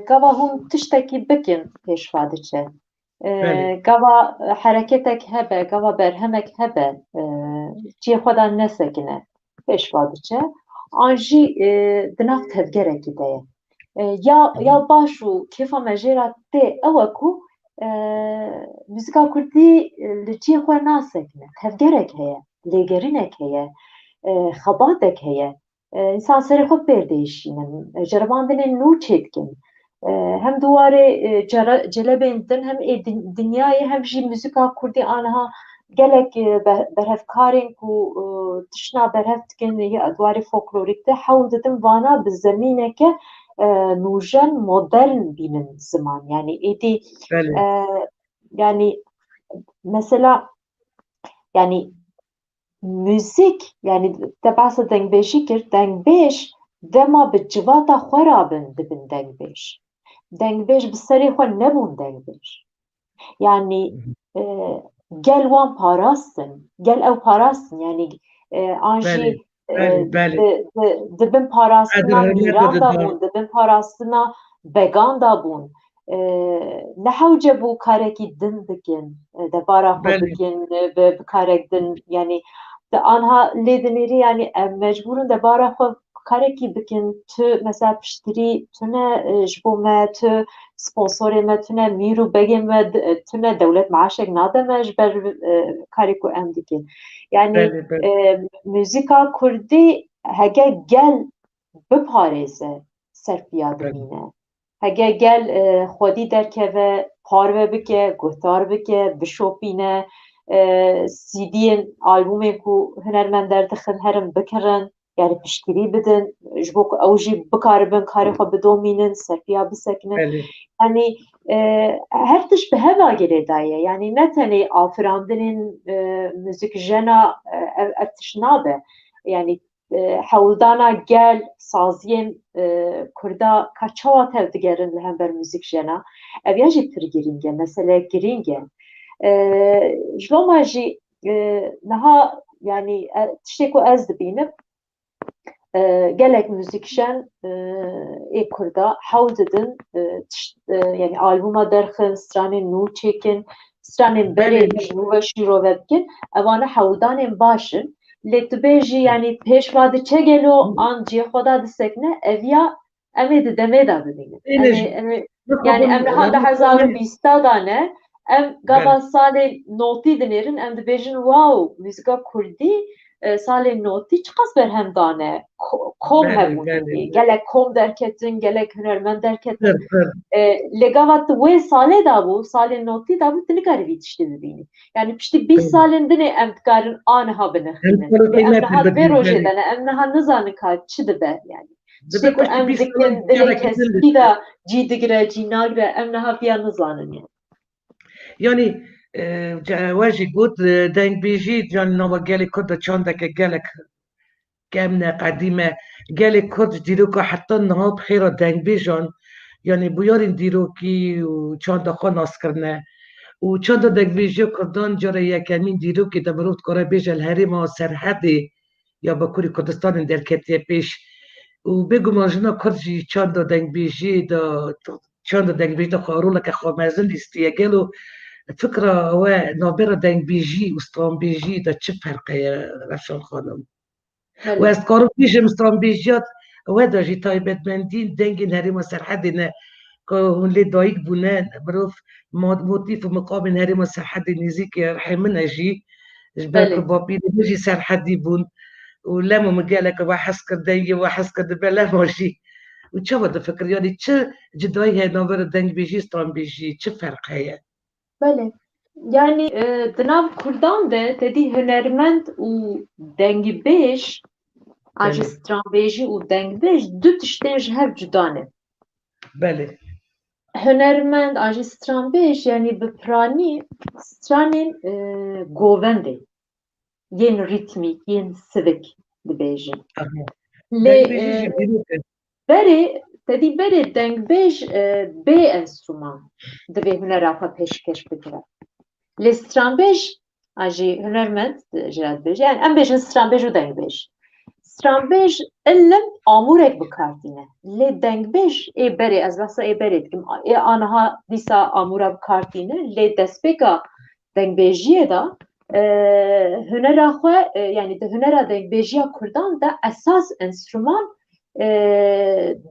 gava hûn tiştekî bikin pêşvadiçe. Gava hereketek hebe, gava berhemek hebe ciyê xwe de nesekine pêşvadiçe. An jî di nav tevgerekî de ye. Ya baş û kêfa me jê re tê ew e ku müzika Kurdî li ciyê xwe nasekine. Tevgerek heye, lêgerînek heye, xebatek heye. İnsan serê xwe pêrdêşînin, ceribandinên nû çêdikin. Hem duwarê celebên din hem ê dinyayê hem jî müzika Kurdî aniha gelek berhevkarên ku tişna berhev dikin duwarê folklorîk de hewl didin vana bi zemîneke nûjen modern bînin ziman. Yani êdî yani mesela yani müzik yani te behsa dengbêjî kir, dengbêj dema bi civata xwe re dibin dengbêj. Dengbêj bi serê xwe nebûn dengbêj. Yani gel wan parastin, gel ew parastin yani an jî dibin parastina mîran da bûn, dibin parastina began da bûn. Ne hewce bû karekî din dikin, debara xwe bikin, bi karek din yani de anha lê dinêrî yani ev mecbûrin debara xwe kareki bikin tu mesela piştiri tune jbome tu sponsorê me tune mîr û begên me tune dewlet maaşek nade me ji ber karê ku em dikin. Yani müzika Kurdî hege gel biparêze serfiya dimîne. Hege gel xwedî derkeve parve bike, guhtar bike, bişopîne, CD'yên albûmên ku hunermender dixin herin bikirin, yani piştîrî bidin, ji bo ku ew jî bikaribin karê xwe bidomînin, serfiya bisekinin. Yani her tiş bi heva girê daye. Yani ne tenê afirandinên müzik jena ev tiş nabe. Yani hewldana gel saziyên Kurda ka çawa tev digerin li hember müzik jena. Ev ya jî pir girîng e, mesele girîng e. Ji loma jî niha yani tiştê ku ez dibînim gelek müzikşen Kurda hewl didin yani albûma derxin, stranên nû çêkin, stranên berê nû ve şîrove bikin, evane hewldanên baş in. Lê tu bêjî yani pêşva diçe gelo an ciyê xwe da disekine, ev ya em ê di demê da bibînin. Yani em niha 2020 da ne, em gava salê notî dinêrin, em dibêjin wow, müzika Kurdî salên notî çi qas berhem dane. Kom hebûn hêdî. Gelek kom derketin, gelek hunermend derketin. Lê gava tu wê salê da bû, salên notî da bû, tu nikarî tiştî bibînî. Yani piştî 20 salên dinê em dikarin aniha binixînin. Em niha vê rojê de ne, em niha nizanin ka çi dibe yani. Tiştê ku em dikin dilê keskî da cî digire, cî nagire, em niha vîya nizanin yani. Yani wajî got dengbêjî yani nava gelek Kurd de çandeke gelek kemne qedîme gelek Kurd ji dîroka heta niha xêra dengbêjan yani bûyarên dîrokî û çanda xwe naskirine û çanda dengbêjiya Kurdan cara yekemîn dîrokê de mirov dikare bêje li herêma Serhedê ya Bakurê Kurdistanên derketiye pêş û bêguman jina Kurd jî çanda dengbêjiyê de çanda dengbêjî de xwaroleke xwemezin lîstiye gelo fikra we navbera dengbêjî û stranbêjî de çi ferqe ye Reşan xanim? We ez dikarim bêjim stranbêjiya we de jî taybetmendîn dengên herêma Serhedê ne ku hûn lê dayîk bûne mirov motîf û miqamên herêma Serhedê nêzîkê rihê min e jî ji ber ku bapîrê min jî Serhedî bûn û lema min gelek we hes kir dengê we hes kir dibe lema jî û çawa difikir yani çi cidayî heye navbera dengbêjî stranbêjî çi ferq heye? Bele. Yani di nav Kurdan de tedî hunermend û dengbêj an jî stranbêjî û dengbêj du tiştên ji hev cuda ne. Belê. Hunermend an jî stranbêj yani bi piranî stranên govendê yên rîtmîk, yên sivik dibêjin. Lê berê tedî berê dengbêj bê enstrûman divê hunera xwe pêşkêş bikire. Lê stranbêj an jî hunermend ji re dibêje yani em bêjin stranbêj û dengbêj. Stranbêj illim amûrek bikartîne. Lê dengbêj ê berê ez behsa ê berê dikim. Ê aniha dîsa amûra bikartîne lê destpêka dengbêjiyê da hunera xwe yani di hunera dengbêjiya Kurdan da esas enstrûman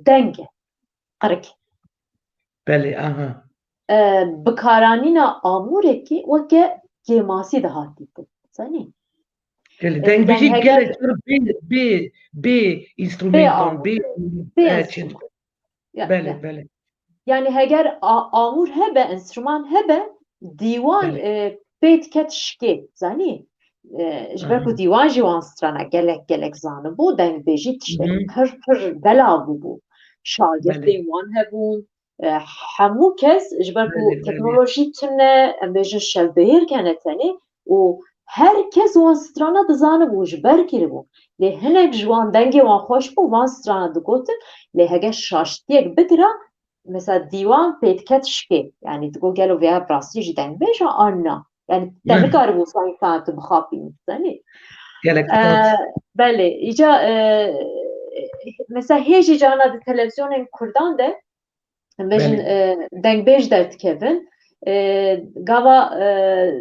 deng e. Qirik. Belê aha. Bikaranîna amûrekî weke gêmasî de hat dîtin. Zanî? Dengbêjî gelek bê înstrûmentan bê belê. Yani heger amûr hebe, enstrûman hebe, dîwan pê diket şikê. Zanî? Ji ber ku dîwan jî wan strana gelek zanibû, dengbêjî tiştekî pir belav bûbû. Şagirtên wan hebûn, hemû kes ji ber ku teknolojî tune, em bêjin şevbêhêrkene tenê û her kes wan strana dizanibû ji ber kiribû. Lê hinek ji wan dengê wan xweş bû, wan strana digotin, lê heger şaştiyek bigira, mesela dîwan pê diket şikê. Yani digo gelo vêya rastî jî dengbêj an na. Yani te nikaribû sanî tu bixapînî. Zanî? Belê. Îca mesela hêjî cana di televizyonên Kurdan de em bêjin dengbêj derdikevin. Gava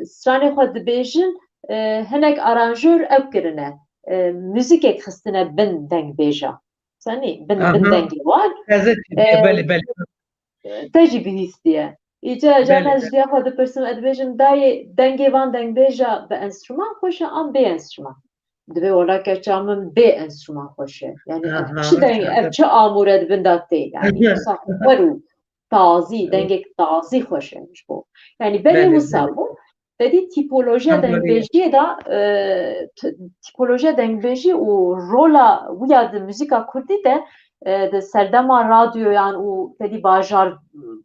stranê xwe dibêjin hinek aranjör ew kirine. Müzikek xistine bin dengbêja. سنی بن دنگی وان بله تجی بهیستیه ایجا جان از جیا خود پرسم ادبیجم دای دنگی وان دنگ بیجا به انسترومان خوشه ام به انسترومان دبی ولا که چامم به انسترومان خوشه یعنی چه دنگ چه آمورد بنداتی یعنی صح ورو تازی دنگ تازی خوشه مش بو یعنی بله وسابو بدی تیپولوژی دنگ بیجی دا تیپولوژی دنگ بیجی و رولا ویا د موزیکا کردی ده د سردما رادیو یان او تدی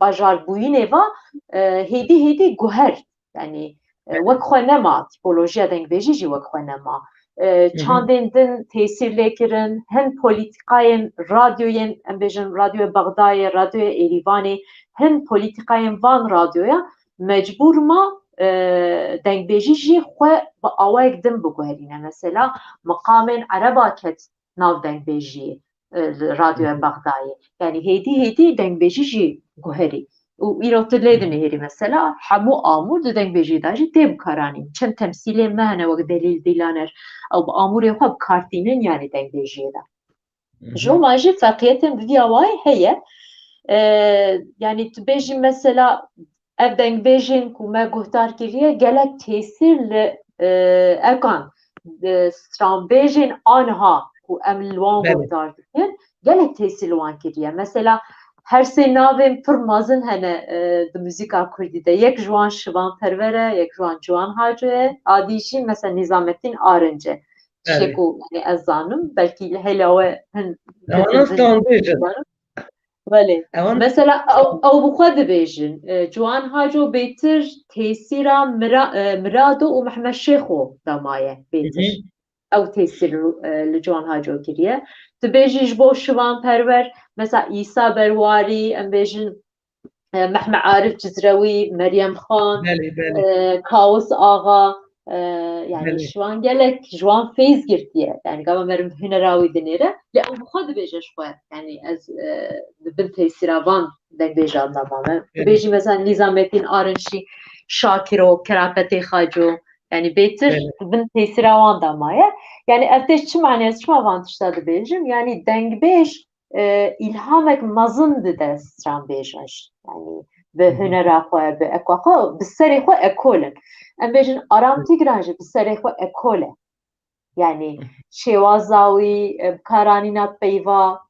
باجار بوینه و هیدی گوهر یعنی وک خو نما تیپولوژی دنگ بیجی جی وک خو نما چاندن دن تاثیر لیکرن هم پولیتیکای رادیوین ام بیژن رادیو بغداد رادیو ایریوانی هم پولیتیکای وان رادیویا مجبور ما دنگ بیجی جی خو با آوایک دن بگوهرینه مثلا مقام عربا کت ناو دنگ بیجی رادیو بغداد yani heydi dengbêjî jî guherî û îro tu lê dinêrî mesela hemû amûr di dengbêjiyê da jî tê bikaranîn çend temsîlê me hene wek delîl dîlaner ew bi amûrê xwe bikartînin yani dengbêjiyê de ji wan jî feqiyetên biviya wayê heye yani tu bêjî mesela ev dengbêjên ku me guhdar kiriye gelek têsîr li ekan stranbêjên aniha ku em li wan guhdar dikin gelek têsîr li wan kiriye mesela her sê navên pir mezin hene di muzîka Kurdî de yek ji wan şivanperver e yek ji wan Ciwan Haco ye adî jî mesela Nizamettin Arınç e tiştek ku ez zanim belkî hêla we hin Belê mesela ew bi xwe dibêjin Ciwan Haco bêtir têsîra Mirado û Mehmed Şêxo damaye bêtir ew têsîr li Ciwan Haco kiriye tu bêjî ji bo şivanperver mesela İsa Berwarî em bêjin Mehmed Arif Cizrewî Meryem Xan Kawus Axa yani ji wan gelek ji wan fêz girtiye yani gava me hunera wî dinêre lê ew bi xwe dibêje ji xwe yani ez bin têsîra van dengbêjan dama me tu bêjî mesela Nizamettin Arınç jî Şakiro Kerapetê Xaco yani bêtir bin têsîra wan damaye yani ev tê çi manê çi van tişta dibêjim yani dengbêj ilhamek mezin dide stranbêj yani bi hunera xwe bi ekwa xwe bi serê xwe ekolin em bêjin Aram Tigran jî bi serê xwe ekol e yani şêwaza wî bikaranîna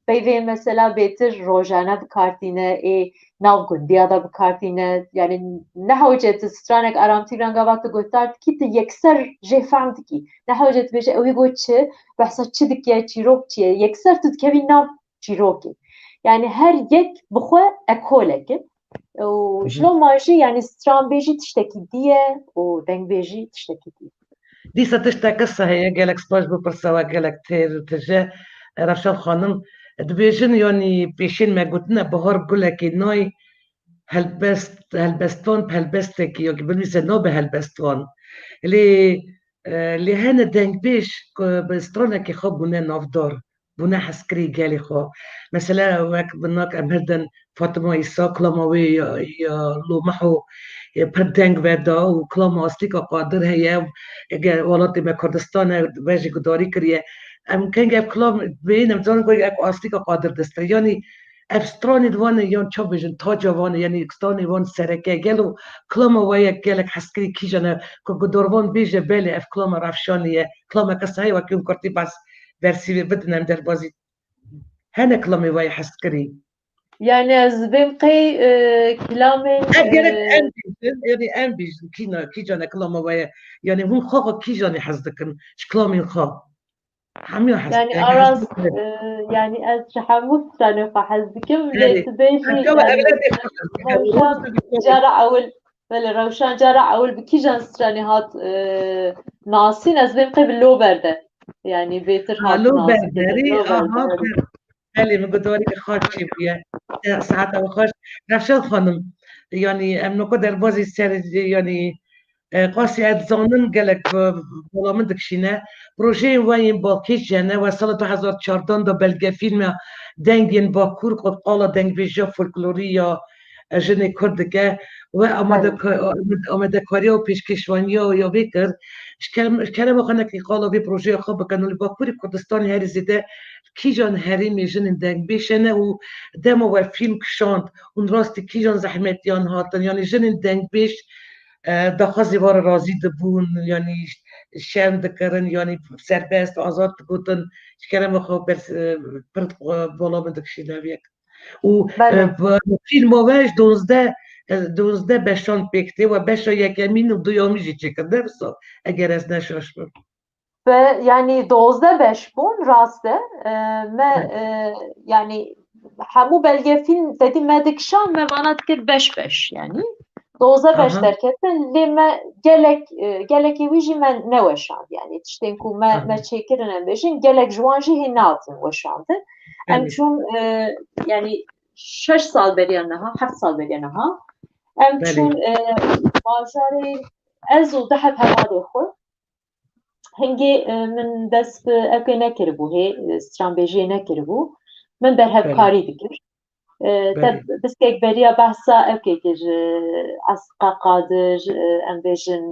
peyvê mesela bêtir rojane bikartîne ê nav gundiya da bikartîne yani nehewce tu stranek Aram Tigran gava tu guhdar dikî tu yekser jê fehm dikî nehewce tu bêje ew ê got çi behsa çi dike çîrok çi ye yekser tu dikevî nav çîrokê yani her yek bi xwe ekolek e ji wan jî yani stranbêjî tiştekî diye û dengbêjî tiştekî diye dîsa tiştek heye gelek spas bipirsa we gelek têr tije Rewşan xanim dibêjin yanî pêşên me gotine bihar gulekê nayê helbestvan helbestekî ya binivîse nabe helbestvan lê hene dengbêj bi stranekê xwe bûne navdar bûne hezkirî gelê xwe mesela wek binak em hirdin Fatıma İsa klama wê ya Lomeho pir deng veda û klama aslîka qadir heye eger welatê me Kurdistanê wê gudarî kiriye em keng ev klam bêhîn em zanin ku ev aslîka qadir distir yanî ev stranê wan yan çav bêjin taca wan yanî stanê wan sereke gelo klama we yek gelek hezkirî kîjan e ku gudarvan bêje belê ev klama Rewşanî ye klameke heye wekî hûn Kurdî bes bersîvê bidin em derbasî hene klamê we hezkirî yani ez bêm qey kilamên yani em bêjin kîjan e klama we ye yani hûn xwe kîjanê hez dikin ji klamên xwe yani aras yani ez ji hemû stranê xwe hez dikim lê tu bêjî cara ewil belê rewşan cara ewil bi kîjan stranê hat nasîn ez bêm qey bi lober de yani bêtir hat belê min gudarî xweş çê bûye saeta xwe xweş Rewşan xanim yani em noko derbasî ser yani qasî ez zanin gelek bila min dikişîne projeyên we yên balkêj ne we sala 2014 da belgefîlma dengên Bakur qala dengbêjiya folklorî ya جنê Kurd dike ve amadekariya û pêşkêşvaniya ya vê kir ji kerema xwe nekî qala vê projeya xwe bikin û li Bakurê Kurdistanê herî zêde kîjan herêmê jinên dengbêj hene û dema we fîlm kişand û rastî kîjan zehmetiyan hatin yanî jinên dengbêj daxwazê were razî dibûn yanî şerm dikirin yanî serbest azad digotin ji kerema xwe pir bola min dikişîne vêk û fîlma we ji 12 beşan pêk tê we beşa yekemîn û duyamî jî çêkir dersa eger ez neşaşbim. Ve yani 12 bun raste me yani hemû belge film dedi me dikişan me vana dikir 5 yani 12 derketin lê me gelekî wî jî me neweşand yani tiştên ku me çêkirin em bêjin gelek ji wan jî hê natin weşandin em çûn yani 6 sal beriya niha 7 sal beriya niha em çûn bajarê ez û dehep hevalê xwe hingê min dest bi evkê nekiribû hê stranbêjiyê nekiribû min berhevkarî dikir te biskek beriya behsa evkê kir Asqa Qadir em bêjin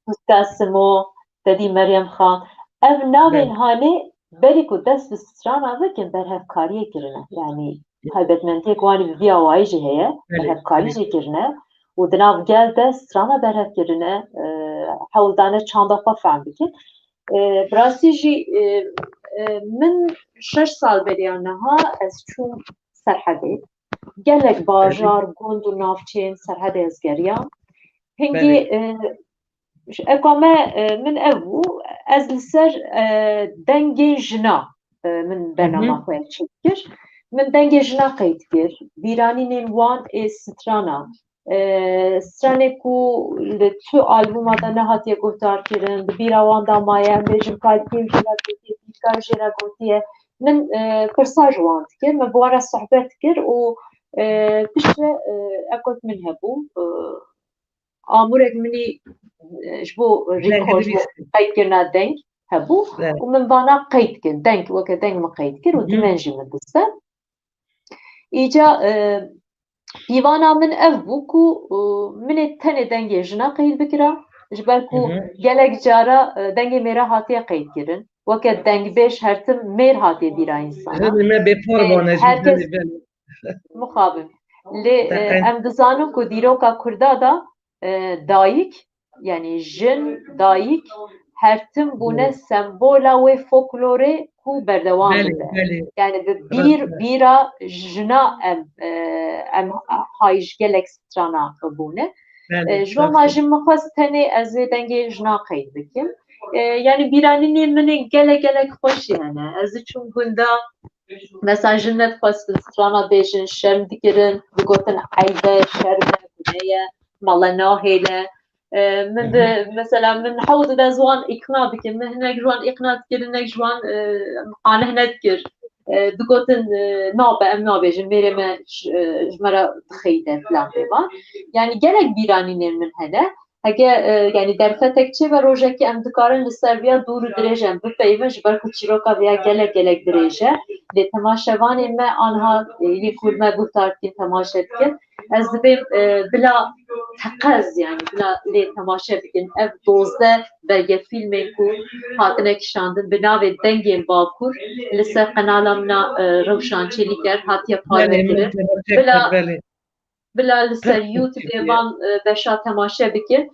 Kuska Simo dedî Meryem Xan ev navên hanê berî ku dest bi strana bikin berhevkariyê kirine yani helbetmentiyek wanî bi vîya wayî jî heye berhevkarî jî kirine û di nav gel de strana berhev kirine hewldane çanda xwe fehm bikin bi rastî jî min 6 sal beriya niha ez çûm Serhedê gelek bajar gund û navçeyên Serhedê ez geriyam hingî eka me min ev bû ez li ser dengê jina min bernama xwe çêkir min dengê jina qeyd kir bîranînên wan ê strana stranê ku li tu albûma de nehatiye guhdarkirin di bîra wan da maye em bêjin kalkîv jî negotiye pîkar jî negotiye min pirsa ji wan dikir me bi wan re sohbet kir û piştre ekot min hebû amûrek minî ji bo rîkor ji bo qeydkirina deng hebû û min vana qeyd kir deng weke deng min qeyd kir û dimên jî min diste îca pîvana min ev bû ku minê tenê dengê jina qeyd bikira ji ber ku gelek cara dengê mêre hatiye qeyd kirin weke dengbêj hertim mêr hatiye bîra însanan herkes mixabin lê em dizanin ku dîroka Kurda da dayîk yani jin dayîk hertim bûne sembola wê folklorê ku berdewam bibe yani bi bîra jina em hay ji gelek strana bûne ji wan jî min xwest tenê ez ê dengê jina qeyd bikim yani bîranînê min ê gelek xweş hene ez diçûm gunda mesela jin nedixwestin strana bêjin şerm dikirin digotin eybe şerme guneye mala nahêle min mesela min hewd dide ji wan îqna bikim min hinek ji wan îqna dikirin hinek ji wan qanih nedikir digotin nabe em nabêjin mêrê me ji me re dixeyde filan vêvan yani gelek bîranînên min hene hege yani derfetek çê ve rojekî em dikarin li ser vêya dûr û dirêj em bipeyvin ji ber ku çîroka vêya gelek dirêj e lê temaşevanê me anha yê ku me guhtar dikin temaşe dikin ez dibêm bila teqez yani bila lê temaşe bikin ev 12 belge filmên ku hatine kişandin bi navê dengên Bakur li ser qenala min a Rewşan Çêlîker hatiye parvekirin bila li ser YouTubeê van beşa temaşe bikin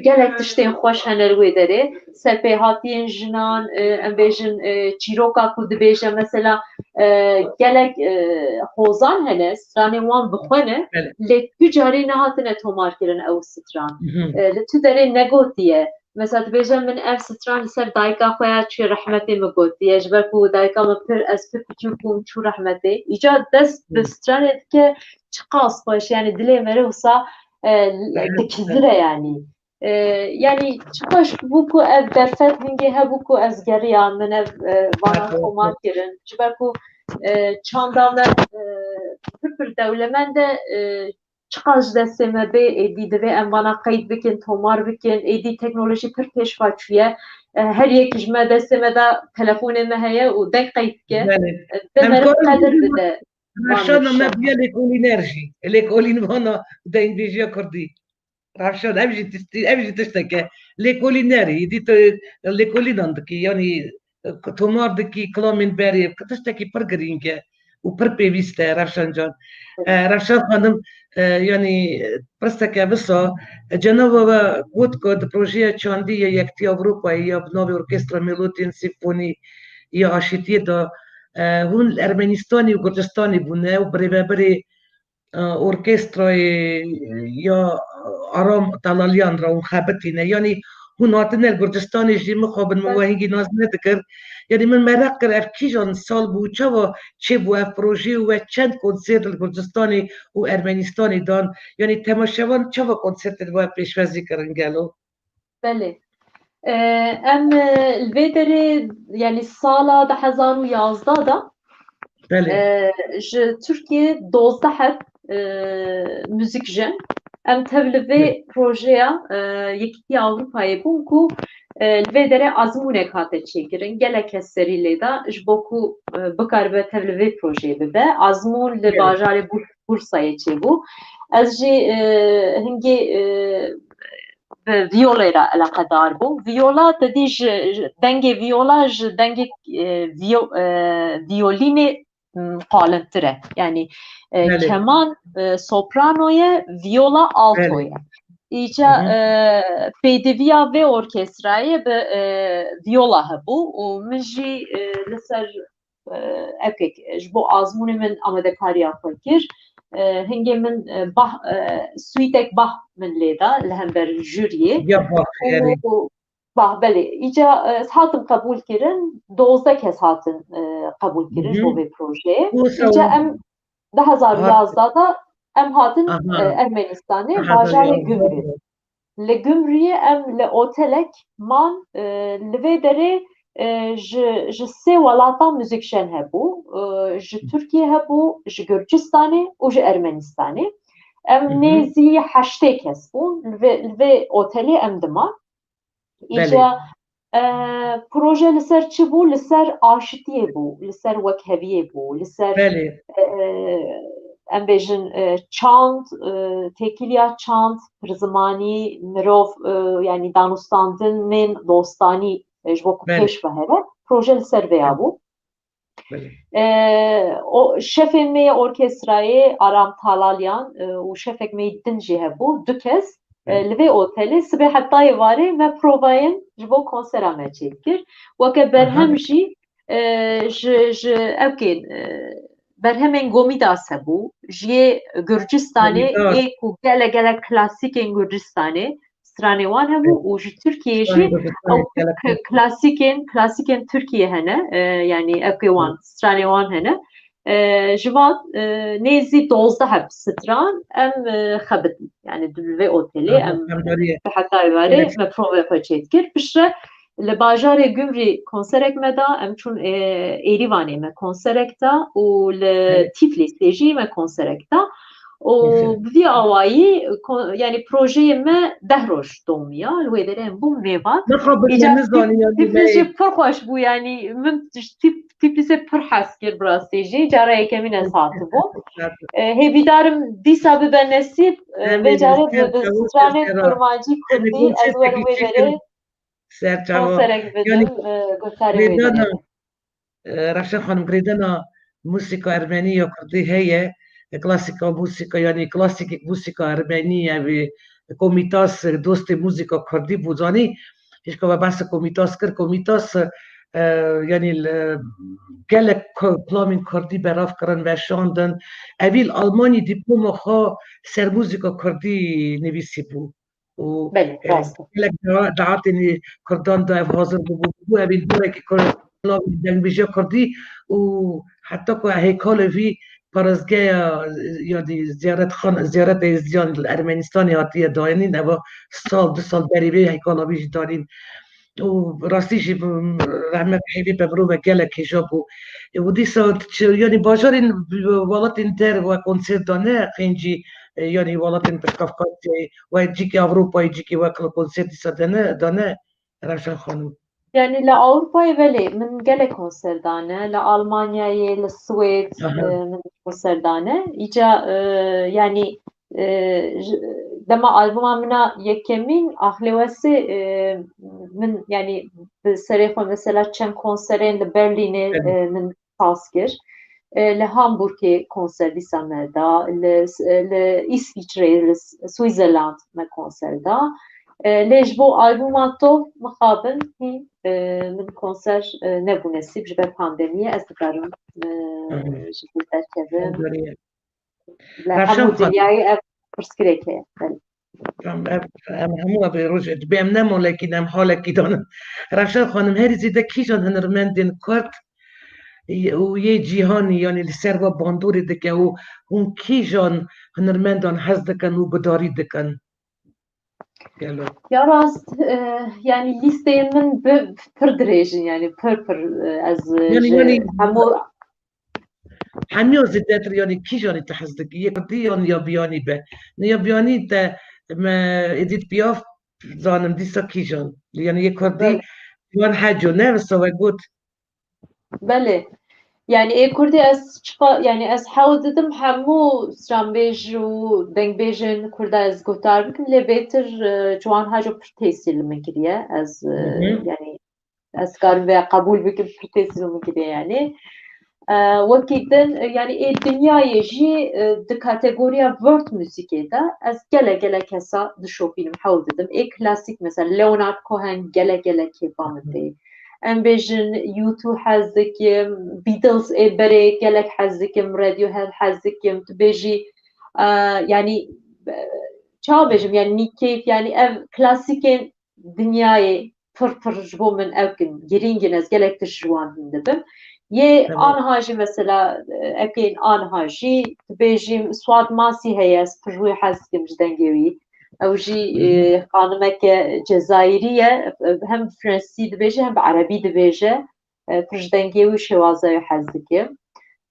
gelek tiştên xweş hene li wê derê serpêhatiyên jinan em bêjin çîroka ku dibêje mesela gelek hozan hene stranên wan bixwene lê tu carê nehatine tomarkirin ew stran li tu derê negotiye mesela dibêje min ev stran li ser dayika xwe ya çûye rehmetê min gotiye ji ber ku dayika min pir ez pir piçûk bûm çû rehmetê îca dest bi stranê dike çi qas xweş yani dilê me re wisa dikizire yani yani çi xweş bû ku ev derfet hingê hebû ku ez geriyam min ev vana tomar kirin ji ber ku çanda me pir dewlemend e çi qas ji destê me bê êdî divê em vana qeyd bikin tomar bikin êdî teknolojî pir pêşva çûye her yekî ji me destê me de telefonê me heye û deng qeyd dike bi me re qedir bide رفشان ما بیا لکولی نرژی لکولی نوانا دین بیجیا کردی رفشان امجی تشتکه لکولی نری دی تو لکولی دندکی یعنی توماردکی کلامین بری تشتکی پر گرینگه و پر پیوسته رفشان جان رفشان خانم yani presteke visa cenava god kod projeya çandî ya Yekî Avrupayê ya navê Orkestra Melotiyên Simfonî ya Aşîtiyê da hûn Ermenistanê û Kurdistanê bûne û birêveberê orkestrayê ya Aram Talaliyan ra û xebitîne yanî hûn hatine Kurdistanê jî mixabin min wehîngî naz nedikir yani min merak kir ev kîjan sal bû çawa çêbû ev projê û ve çend konsert li Kurdistanê û Ermenistanê dan yani temaşevan çawa konsertê we pêşwezî kirin gelo Belê em li vê derê yani sala 2011 da ji Tirkiye 12 heb müzikjen em tev li vê projeya Yekîtiya Avrupayê bûn ku li vê derê azmûnek hate çêkirin gelek kes serî lê da ji bo ku bikaribe tev li vê projeyê bibe azmûn li bajarê Bursayê çêbû ez jî hingê viyolê re eleqedar bûm viyola dedî ji dengê viyola ji dengê viyolînê qalintir e yani keman sopranoye viyola altoye îca pêdiviya vê orkestrayê bi viyola hebû û min jî li ser epek ji bo azmûnê min amedekariya xwe kir hingê min swîtek bah min lê da li hember jûriyê bah belê îca hatin qebûl kirin 12 kes hatin qebûl kirin ji bo vê projeyê îca em 2011 da em hatin Ermenistanê bajarê Gümrü li Gümrüyê em li otelek man li vê derê ji sê welatan müzikşen hebû ji Tirkiye hebû ji Gürcistanê û ji Ermenistanê em nêzî 8 kes bûn li vê otelê em diman îca proje li ser çi bû li ser aşitiyê bû li ser wekheviyê bû li ser em bêjin çand têkiliya çand pir zimanî mirov yani danûstandinên dostanî ji bo ku pêş vehebe proje li ser vê ya bû o şefên me ya orkestrayê Aram Talalyan û şefek me din jî hebû du kes li vê otelê sibê hetayê warê me provayên ji bo konsera me çêkir weke berhem jî ji evkên berhemên Gomidas hebû ji yê Gürcistanê ê ku gelek klasîkên Gürcistanê stranê wan hebû û ji Tirkiyeyê jî klasîkên Tirkiye hene yani evkê wan stranê wan hene ji van nêzî 12 heb stran em xebitin yani di vê otelê em bi hetayê warê me provê xwe çêkir piştre li bajarê Gümrî konserek me da em çûn Êrîvanê me konserek da û li Tiflisê jî me konserek da û bi vî awayî yani projeyê me 10 roj domiya li wê derê em bûm mêvan Tiflis jî pir xweş bû yani min Tiflisê pir hes kir bi rastî jî cara yekemîn ez hatibûm hêvîdarim dîsa bibe nesîb vê carê bi stranê kurmancî Kurdî ez werim wê derê konserek bidim guhtarê wê derê Rafşan xanım girêdana musîka Ermenî ya Kurdî heye klasika musîka yani klasîk musîka Ermenî evê Komitas dostê musîka Kurdî bû zanî hêşka we behsa Komitas kir Komitas yani gelek plamên Kurdî berav kirin veşandin evîl Almanî dîploma xwe ser musîka Kurdî nivîsî bû û gelek daetên Kurdan da ev hazir bû evîl burekî dengbêjiya Kurdî û heta ku hêkalê vî parêzgeya yani ziyaretê ziyan li Ermenistanê hatiye danîn eva sal du sal berî vê hêkala wî jî danîn û rastî jî rehmet hêvî be mirovek gelek hêja bû û dîsa yani bajarên welatên der we konser dane qîncî yani welatên Kafkasyayê we cîkê Avrupayê cîkê we konser dîsa dane Rewşen xanım يعني لأوروبا بلي من جالي كونسردانة لألمانيا للسويد Aha. من كونسردانة إجا يعني دما ألبوما منا يكمين أخلوسي من يعني بسريخو مثلا كان كونسرين لبرلين Evet. من تاسكر لهامبورغ كونسر ديسا دا لإسفيتري سويسرلاند ما كونسر دا ليش بو ألبوماتو مخابن هي من كونسر نبو نسيب جبه باندemiye ez dikarim Aha. ji bo derkevim Doriye. li Ravşan hemû Xanım. dinyayê ev pirsgirêk heye. Em hemû ve roje dibêm nemolekî nem halekî danin. Ravşan Xanım herî zêde kîjan hunermendên Kurd û yê cîhanî yanî li ser ve bandorê dike û hûn kîjan hunermendan hez dikin û bidarî dikin? Gelo. Ya rast yani listeyê min pir dirêj in yani pir ez Yani ji hemû hemû zêdetir yanî kîjanî te hez dikî? Yê Kurdî yan ya biyanî be. Ya biyanî te me Edît Piaf zanim dîsa kîjan. Yani yê Kurdî belê wan heco nevisa ve got belê yani ê Kurdî ez yani ez hewl didim hemû stranbêj û dengbêjên Kurd ez guhdar bikim lê bêtir ji wan heco pir tesîr li min kiriye ez yani ez dikarim vê qebûl bikim pir tesîr li min kiriye yani wekî din yani ê dinyayê jî di kategoriya world musîkê de ez gelek kesa dişopînim hewl didim ê klasîk mesela Leonard Cohen gelek kêfa min tê em bêjin U2 hez dikim Beatles ê berê gelek hez dikim Radiohead hez dikim tu bêjî yani çawa bêjim yani nîkeyf yani ev klasîkên dinyayê pir ji bo min ew kin girîngin ez gelek tişt ji wan hîn dibim yê tamam. aniha jî mesela epeyên aniha jî tu bêjîm Suad Masî heye ez pir wê hez dikim ji dengê wî ew jî xanimeke Cezayirî ye hem bi Fransî dibêje hem bi Erebî dibêje pir ji dengê wî şêwazeyê hez dikim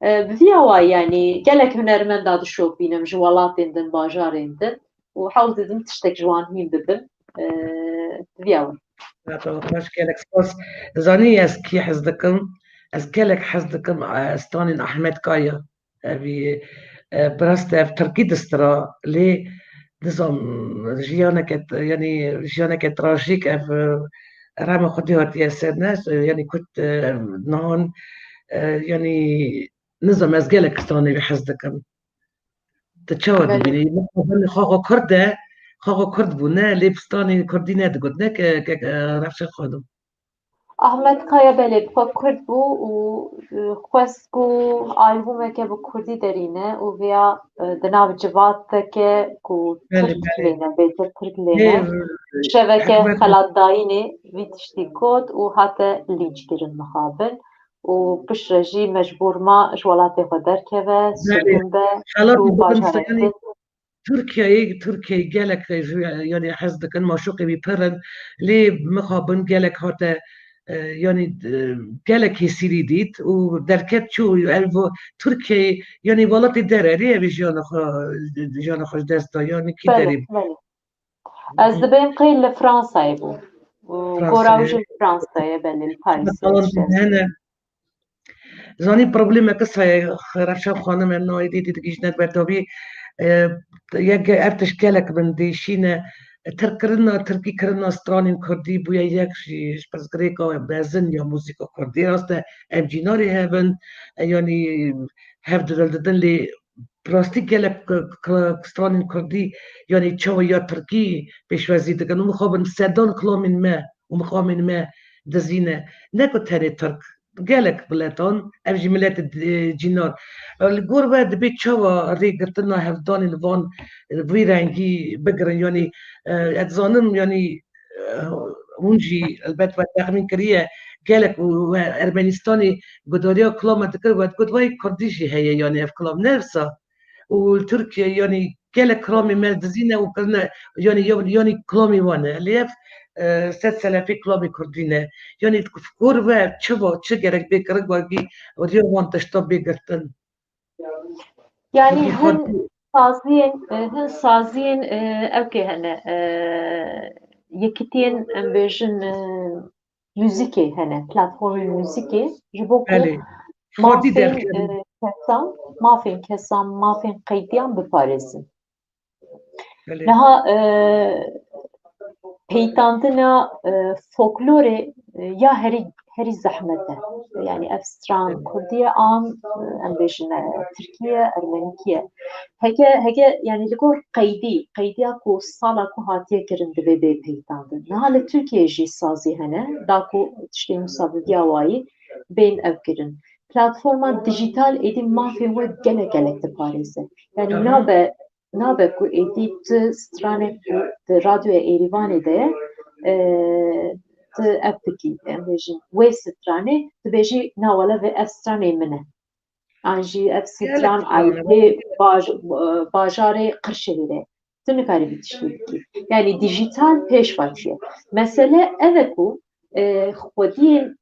bi vî awayî yani gelek hunermenda dişopînim ji welatên din bajarên din û hewl didim tiştek ji wan hîn bibim bi vî awa Baş gelek spas zanî ez kî hez dikim ez gelek hez dikim stanên Ahmed Kaya evî birast ev Tirkî distira lê nizam jiyaneke yanî jiyaneke trajîk ev rema Xwedî hatiye ser ne yanî ku nihan yanî nizam ez gelek stanê wî hez dikim te çawa belê dibînî xaxa Kurd e xaxa Kurd bû ne lê stanê Kurdî nedigot ne Rewşen Xanım Ahmet Kaya belê xwe Kurd bû û xwest ku albûmeke bi Kurdî derîne û vêya di nav civateke ku Belê Tirk belê lêne bêtir Tirk lê lêne şeveke hikmet xelatdayînê vî tiştî got û hate lînç kirin mixabin û piştre jî mecbûr ma ji welatê xwe derkeve belê sûkin be xelat çû bibin bajarên yanî din Türkiye'yi gelek yani hez dikin maşuqê wî pir in lê mixabin gelek hate yani gelek hêsîrî dît û derket çû ev Türkiye'yi yani welatê derê evî jiyana xwe ji dest da yanî kî belê derê belê ez dibêm qey li Fransayê bû û gora ew Fransayê jî li Fransayê belê li Parîsê dişe hene zanî problemeke saye Rewşen Xanım em nayê dîdî digîjîne bertavî yek ev tişt gelek min değişîne Tirkîkirina stranên Kurdî bûye yek jî ji pirsgirêka mezin ya mûzîka Kurdî rast e em cînarê hevin yanî hev didin lê rastî gelek stranên Kurdî yanî çawa ya Tirkî pêşwazî dikin û mixabin sedan kilamên me û mixamên me dizîne ne ku tenê Tirk gelek biletan ev jî miletê cînar li gor ve dibê çawa rêgirtina hevdanên van vî rengî bigirin yanî ez zanim yanî hûn jî elbet we texmîn kiriye gelek û Ermenistanê gudariya kilama dikir we got vay Kurdî jî heye yanî ev kilam nevsa û Tirkiye yanî gelek kilamê me dizîne û kirine yanî kilamê wan e lê ev sed selefê kilamê Kurdî ne yanî gor ve çi gerek bê kirin wekî riya wan tişta bêgirtin yani wekî hin Xwedî saziyên ew kê hene yekîtiyên em bêjin müzike hene, platform müzike ji bo ku بله خودی mafên derken kesan, mafên qeydiyan biparêzin. بله Niha peytandina folklorê ya herî zehmet e. Yani ev stran Kurdiye an em bêjin Tirkiye, Ermenîkiye. Heke yani li gor qeydiya ku sala ku hatiye kirin divê bê peytandin. Niha li Tirkiye jî sazî hene, da ku tiştê Musavidiya wayî bên ev kirin. Platforma dijital êdî mafên we gelek diparêze. Yani nabe ku êdî ti stranê ku di radyoya Êrîvanê de ye tu ev dikî, em bêjin wê stranê dibêjî nawala vê ev stranê min e. An jî ev stran Eyûpê bajarê Qirşehîrê. Tu nikarî vî tiştî bikî. Yani dijital pêş vaçûye. Mesele ev e ku xwediyên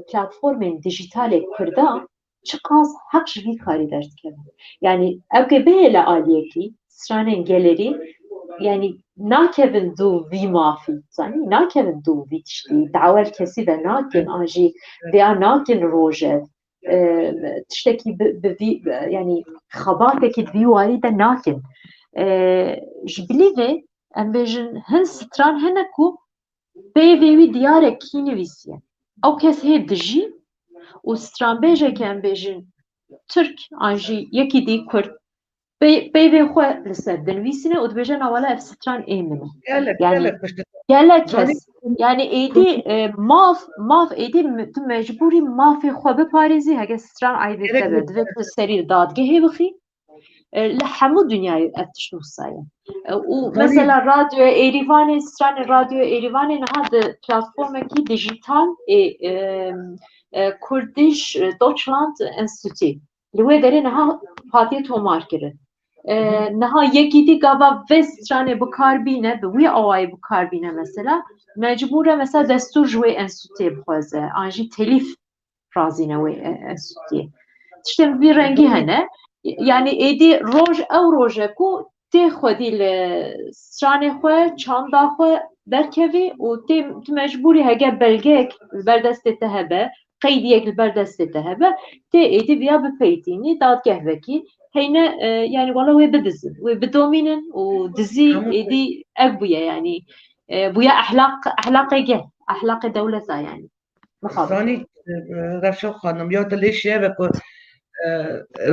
platformên dijitalê Kurdan çi qas heq ji vî karî derdikevin. Yani ew ke bihêle aliyekî stranên gelerî yani nakevin dû vî mafî, zanî nakevin dû vî tiştî, dawel kesî ve nakin an jî vêya nakin rojev. Tiştekî bi vî yani xebatekî di vî warî de nakin. Ji bilîvê em bêjin hin stran hene ku peyvê wî diyarek kî nivîsiye. Ew kes hê dijî û stranbêjekê em bêjin Türk an jî yekî dî Kurd peyvê xwe li ser dinivîsîne û dibêje nawala ev stran ê min e. Yani gelek kes. Yani êdî mav êdî tu mecbûrî mafê xwe biparêzî heke stran Eyûpê te be. Divê tu serî dadgehê bixî. Li hemû dünyayê ev tişt wisa ye. û mesela radyoya Êrîvanê, stranê radyoya Êrîvanê niha di platformekî dijital Kurdish Deutschland Enstitû. Li wê derê niha hatiye tomar kirin. Niha yekî dî gava vê stranê bikarbîne, bi wî awayî bikarbîne mesela, mecbûr e mesela destûr ji wê enstitûyê bixweze. An jî telîf razîne wê enstitûyê. Tiştên vî rengî hene. Yani êdî roj ew roj e ku tê xwedî li stranê xwe, çanda xwe derkevî û tu mecbûrî hege belgeyek li ber destê te hebe, qeydiyek li ber destê te hebe, tê êdî vêya bipeytînî dadgeh vekî. Heyne yani wala wê bidizin, wê bidomînin û dizî êdî ev bûye yani. Bûye ehlaqê geh, ehlaqê dewleta yani. زانی رفشان خانم یا دلیشه و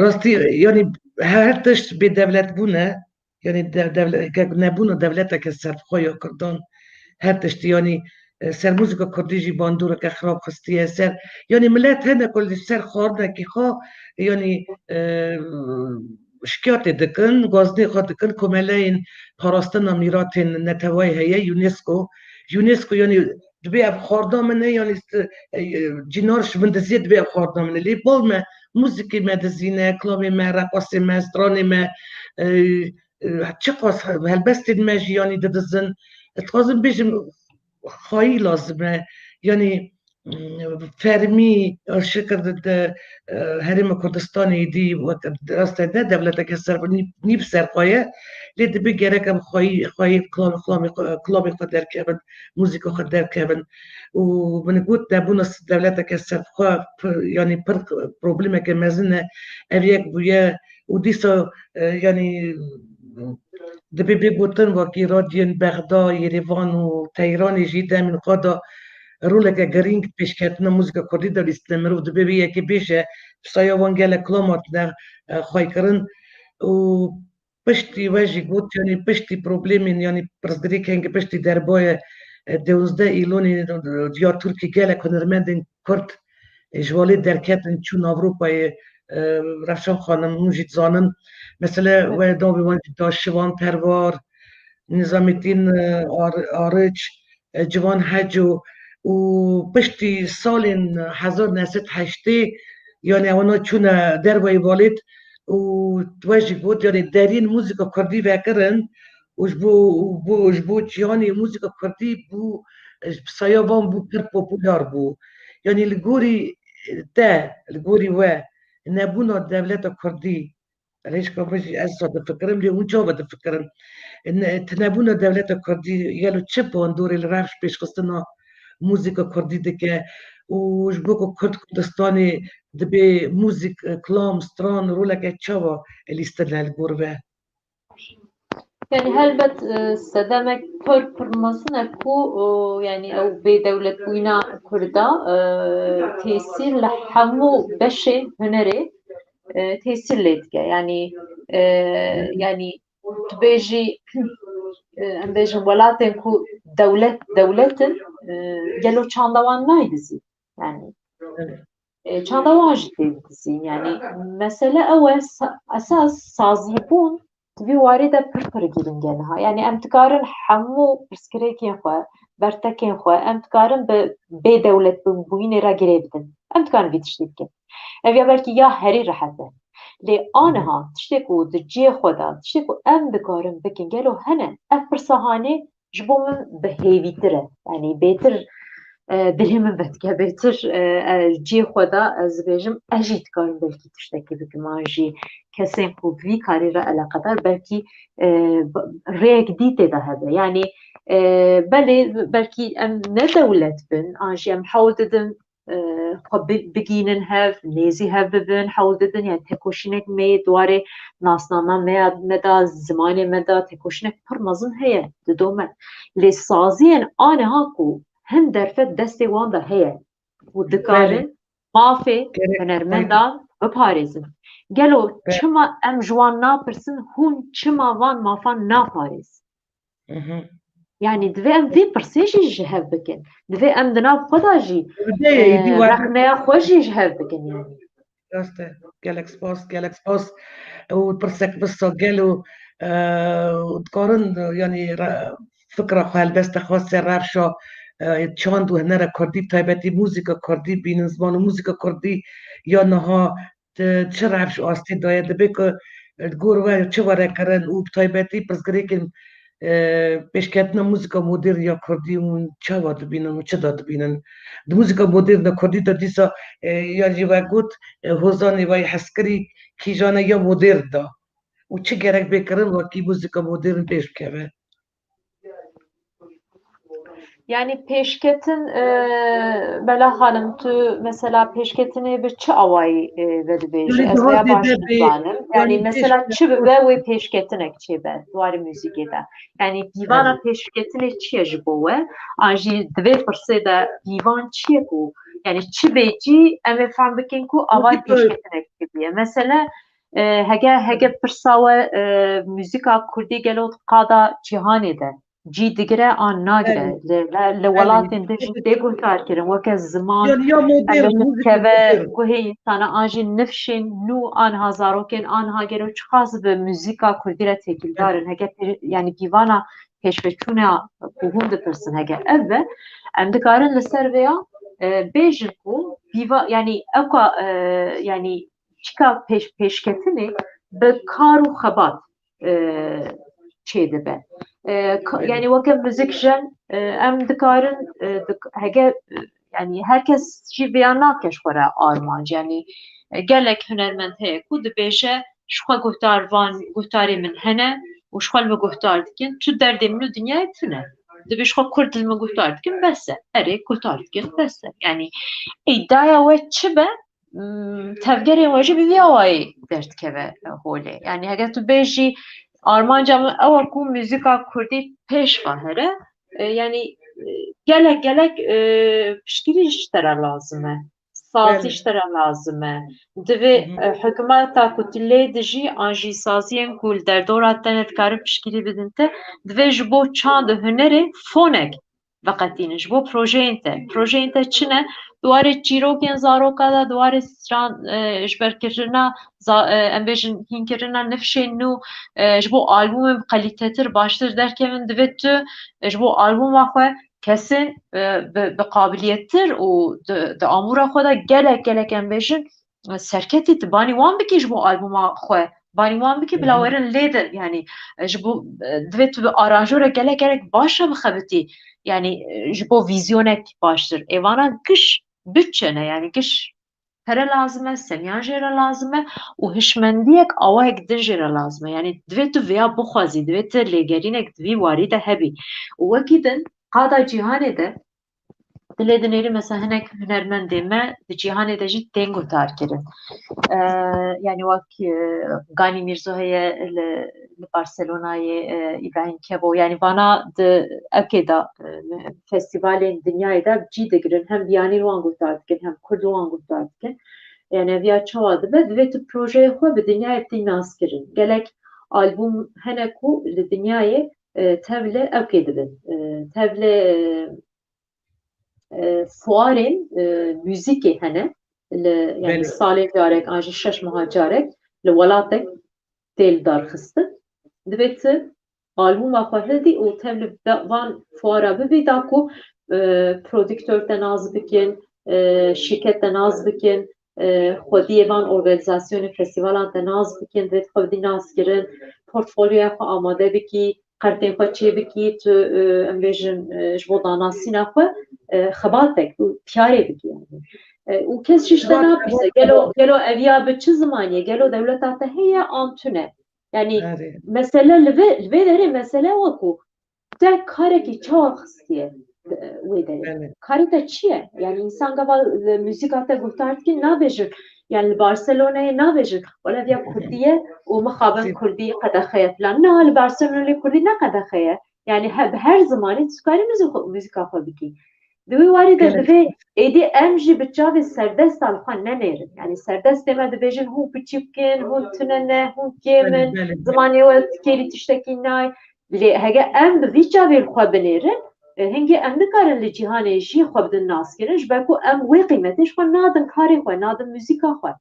راستی یعنی هر تشت به دولت بونه یعنی نبونه دولت که سرخواه کردن هر تشت یعنی سر موزیکا کردی جی باندور که خراب خستیه سر یعنی ملت هنه کلی سر خورده که خواه یعنی شکایت دکن گازنی خواه دکن کمله این پاراستن امیرات نتوای هیه یونسکو یعنی دبی اف خورده منه یعنی جنارش من دزید دبی اف خورده منه لی بول ما موزیکی ما دزینه کلامی ما رقاصی ما استرانی ما چه قاس هلبستید ما یعنی ددزن اتخازم بیشم خواهی لازمه یعنی فرمی شکر ده هرم کردستانی دی وقت راست نه دولت که سر نیب سرقایه لید بگیرکم خواهی کلامی خود در کبن موزیک خود در کبن و من گوت نبونست دولت که سر خواه یعنی پر پروبلمه که مزنه اویک بویه و دیسا یعنی دبی بگوتن وکی رادیون بغدا یریوان و تهران جیده من خدا رولك گرینگ پیش کردن موزیک کردی در استمرو دو ببیه که بیشه سایوان گله کلامات نه خواهی کرن و پشتی وجی گوت یعنی پشتی پروبلیمین یعنی پرزدری کنگ پشتی دربای 12 ایلونی یا ترکی گله کنرمندین کرد جوالی درکتن چون اوروپای رفشان خانم موجید زانن مثلا و داوی وانجی داشوان پروار نظامیتین آرچ جوان حجو و پشتی سال 1908 یعنی اونا چون در وی والد و توجه بود یعنی درین موزیکا کردی وکرن و جبو یعنی موزیکا کردی بو سایوان بو پر پوپولار بو یعنی لگوری و نبونا دولت کردی ليش كبرجي أسود فكرم لي ونجاوب تفكرم إن تنابونا دولة كردي قالوا تشبوا ندور الرافش بيش قصنا موزیکا کردی دکه و جبو کو کرد کردستانی دبی موزیک کلام ستران رولک چاوا الیسترنال گوربه يعني هلبت سدمك برمسنا كو يعني أو بدولة بوينا كردا تيسير لحمو بشي هنري تيسير ليتك يعني تبيجي ام بيجن ولاتن كو دولتن gelo çandavan naydizi yani çandavan jiddizi yani mesele ewe esas sazibun تبي واردة بربر جيرن جنها يعني أم تقارن حمو برسكريكين خوا برتكين خوا أم تقارن بدولة بوين را جريبدن أم تقارن بيتشتكين أبي أبالك يا هري رحته لي أنها تشتكو دجي خدا تشتكو أم بقارن بكين قالو هنا أفر صهاني جبو من بهيفيتره يعني بيتر دلهم بتكه بيتر الجي خدا از بيجم اجي تكارن بلكي تشتكي بك ماجي كسين خوب في كاريرا على قدر بلكي ريك ديتي ده هذا يعني بلكي ام ندولت بن انجي ام حاول ددن بگینن هف نیزی هف ببین حاول ددن يعني تکوشنک می دواره ناسنامه مدا زمان مدا تکوشنک پر مزن هي ددومن لسازين انا هاكو هم درفت دستی وان ده هي و دکارن مافی هنرمندان بپاريزن گلو چما ام جوان ناپرسن هون چما وان مافان ناپاريز يعني دوی ام في برسيجي جهب بكن دوی ام دناب خدا جي رقمه خوشي جهب بكن يعني راسته جالك سباس وبرسك بس قالوا وتقارن يعني فكرة خال بس تخصص رابشة چاند و هنر کردی تایبتی موزیکا کردی بین زبان موزیکا کردی یا نها چه رابش آستی داید بکر گور و چه واره کرن و تایبتی پرسگری که پیشکتنا موزیکا مدرن یا کردی اون چه واد بینن و چه داد بینن د موزیکا مدرن کردی دا دیسا یا جیوه گوت هوزانی وای حسکری کی جانه یا مدرن دا و چه گرک بکرن و کی موزیکا مدرن پیش بکره Yani peşketin bela hanım tu mesela peşketini bir çi avay vedi beji ez veya başlıklanım yani mesela çi ve peşketinek çi be duvarı müzikede yani divana peşketini çi jibo ve anji dve fırse da divan çi ku yani çi beji eme fambikin ku avay peşketinek gibi mesela hege pırsawa müzika kurdi gelot qada cihanede جي دقرا آن ناقرا لولاتين دي قلتار كرن وكا الزمان كبا قهي سانا آنجي نفشين نو آن هزاروكين آن هاگرو چخاص بموزيكا كرديرا تكيل دارن هكا يعني بيوانا كشفچونا قهون دپرسن هكا أبا ام دكارن لسر ويا بيجن كو بيوا يعني اكا يعني چكا پیشکتني بكارو خبات چه دبه yani وقت müzik جن ام دکارن هگه yani herkes جی بیان ناکش خورا آرمانج yani gelek hünermend heye ku dibêje şuxa guhtar van guhtarê min hene û şuxa me guhtar dikin tu derdê min û dinyayê tune dibê şuxa kurd me guhtar dikin bes e erê guhtar dikin bes e yani îddia we çi be tevgerên we jî bi vî awayî derdikeve holê yani hege tu bêjî Armanca mı ku müzika Kurdî peş vahere yani gelek piştîrî işlere lazım e sazî işlere lazım e divê hikûmeta ku tilê dijî an jî saziyên ku li derdora te ne dikarin piştîrî bidin te divê ji bo çand û hunerê fonek veqetînin ji bo projeyên te çi ne duwarê çîrokên zaroka da duwarê ji berkirina em bêjin hînkirina nifşên nû ji bo albûmên qelîtetir baştir derkevin divê tu ji bo albûma xwe kesên bi qabiliyettir û di amûra xwe da gelek em bêjin serketî tu banî wan bikî ji bo albûma xwe banî wan bikî bila werin lêdin yani ji bo divê tu bi aranjora gelek baş re bixebitî yani ji bo vîzyonek baştir êvana giş bütçe ne yani giş pere lazım e, semyan jêre lazım e û hişmendiyek awayek din jêre lazım e yani divê tu vêya bixwazî divê tu lêgerînek di vî warî de hebî û wekî din qada cîhanê de Dilê dinêrî mesela hinek hunermendê me di cîhanê de jî tên guhdar kirin. Yani wek Gani Mirzo heye li Barcelonayê İbrahim Kebo yani vana di evkê da festîvalên dinyayê de cî digirin hem biyanî wan guhdar dikin hem Kurd wan guhdar dikin. Yani eviya çawa dibe divê tu projeyê xwe bi dinyayê tî nas kirin. Gelek albûm hene ku li dinyayê tevle evkê dibin. Tevle fuarên müzikê hene yani salê carek an jî 6 meha carek li welatek tê darxistin divê tu albûma xwe hildî û tev li van fuara bibî da ku prodüktör te naz bikin, şîrket te naz bikin, xwediyê van organizasyonê festîvalan te naz bikin, divê tu xwe bidî nazkirin, portfolyoya xwe amade bikî, qertên xwe çê bikî, tu em bêjin ji bo danasîna xwe xebatek û tiyarê bikî yani. û kes jî ji te napirse gelo eviya bi çi zimaniyê gelo dewleta te heye an tune. Yani mesele li vê derê mesele wekû te karekî çawa xistiye wê derê. Karê te çi ye? Yani însan gava müzîka te guhdar dikin nabêjin yani li Barcelonayê nabêjin wala eviya Kurdî ye û mixabin Kurdî qedexeye filan. Na li Barcelonayê Kurdî ne qedexeye? Yani her zimanê tu dikarî müzîka xwe bikî. Di wî warî de divê êdî em jî bi çavê serdestan xwe nenêrin. Yani serdestê me dibêjin hûn piçî bikin, hûn tune ne, hûn kêm in, zimanê we kêrî tiştekî nay. Lê hege em bi vî çavê xwe binêrin, hingê em nikarin li cîhanê jî xwe bidin naskirin ji ber ku em wê qîmetê ji xwe nadin karê xwe, nadin müzîka xwe.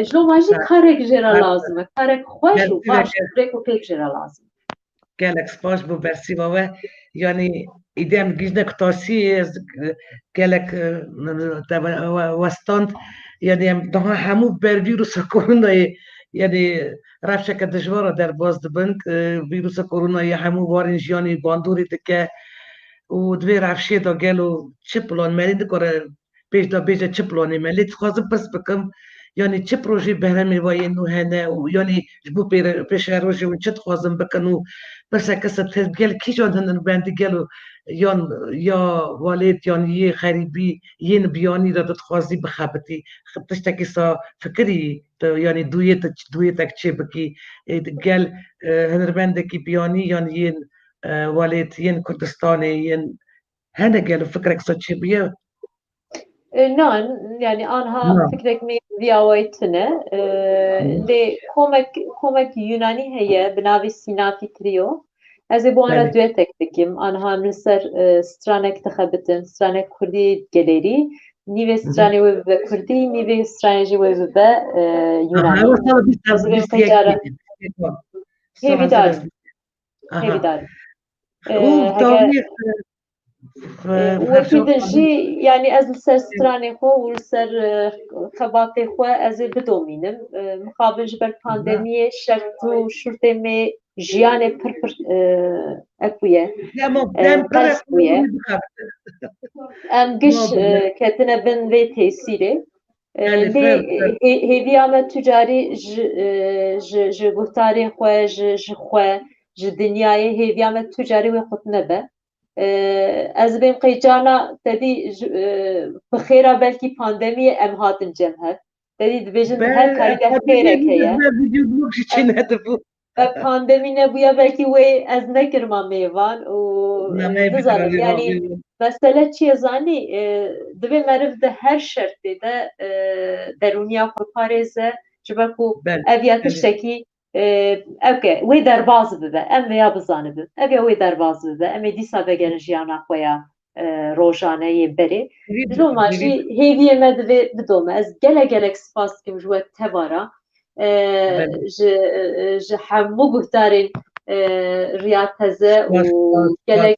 Ji lo wan jî karek jêra lazim e. Karek xweş û baş rêk û pêk jêra lazim. Gelek spas bu bersiva we yani idem gijne tasî ez gelek westand yani em daha hemû ber vîrusa koronayê yani revşeke dijwar derbas dibin vîrusa koronayê hemû warên jiyanê bandorê dike û divê revşê da gelo çi plan melî dikare pêş da bêje çi planê me lê dixwazim pirs bikim yani çi projê berhemê wayê nû hene û yani ji bo pêşa rojê û çi dixwazim bikin û pirseke se gel kîjan hinin bendî gelo yan ya walêt yan yê xerîbî yên biyanî da dixwazî bixebitî tiştekî sa fikirî yani duyêtek çê bikî gel hinirbendekî biyanî yan yên walêt yên Kurdistanê yên hene gelo fikrek sa çê biye Nan yani anha fikrek me viyawaytine lê komek Yunanî heye bi navê Sîna Fîkriyo ez ê bo ana duetek dikim anha min ser stranek dixebitin stranek Kurdî gelerî nîvê stranê wê bibe Kurdî nîvê stranê jî wê bibe Yunanî hêvîdarim hêvîdarim wekî din jî yani ez li ser stranê xwe û li ser xebatê xwe ez ê bidomînim mixabin ji ber pandemiyê şert û şurtê me jiyanê pir ek bûye qers bûye em giş ketine bin vê tesîrê lê hêviya me ticarî ji guhdarên xwe ji xwe ji dinyayê hêviya me ticarî wê xwe nebe ez bêm qeycana tedî bi xêra belkî pandemiyê em hatin cem hev tedî dibêjin her karî xêrek heye pandemî nebûye belkî wê ez nekirma mêvan û bizanim yani mesele çi ye zanî divê meriv di her şertê de derûniya xwe parêze ji ber ku ev ya tiştekî evke wê derbas bibe em vêya bizanibin ev ya wê derbas bibe em ê dîsa vegerin jiyana xwe ya rojaneyê berê diloma jî hêviyê me divê bidome ez gelek spas dikim ji we tevara ji hemû guhdarên riya teze û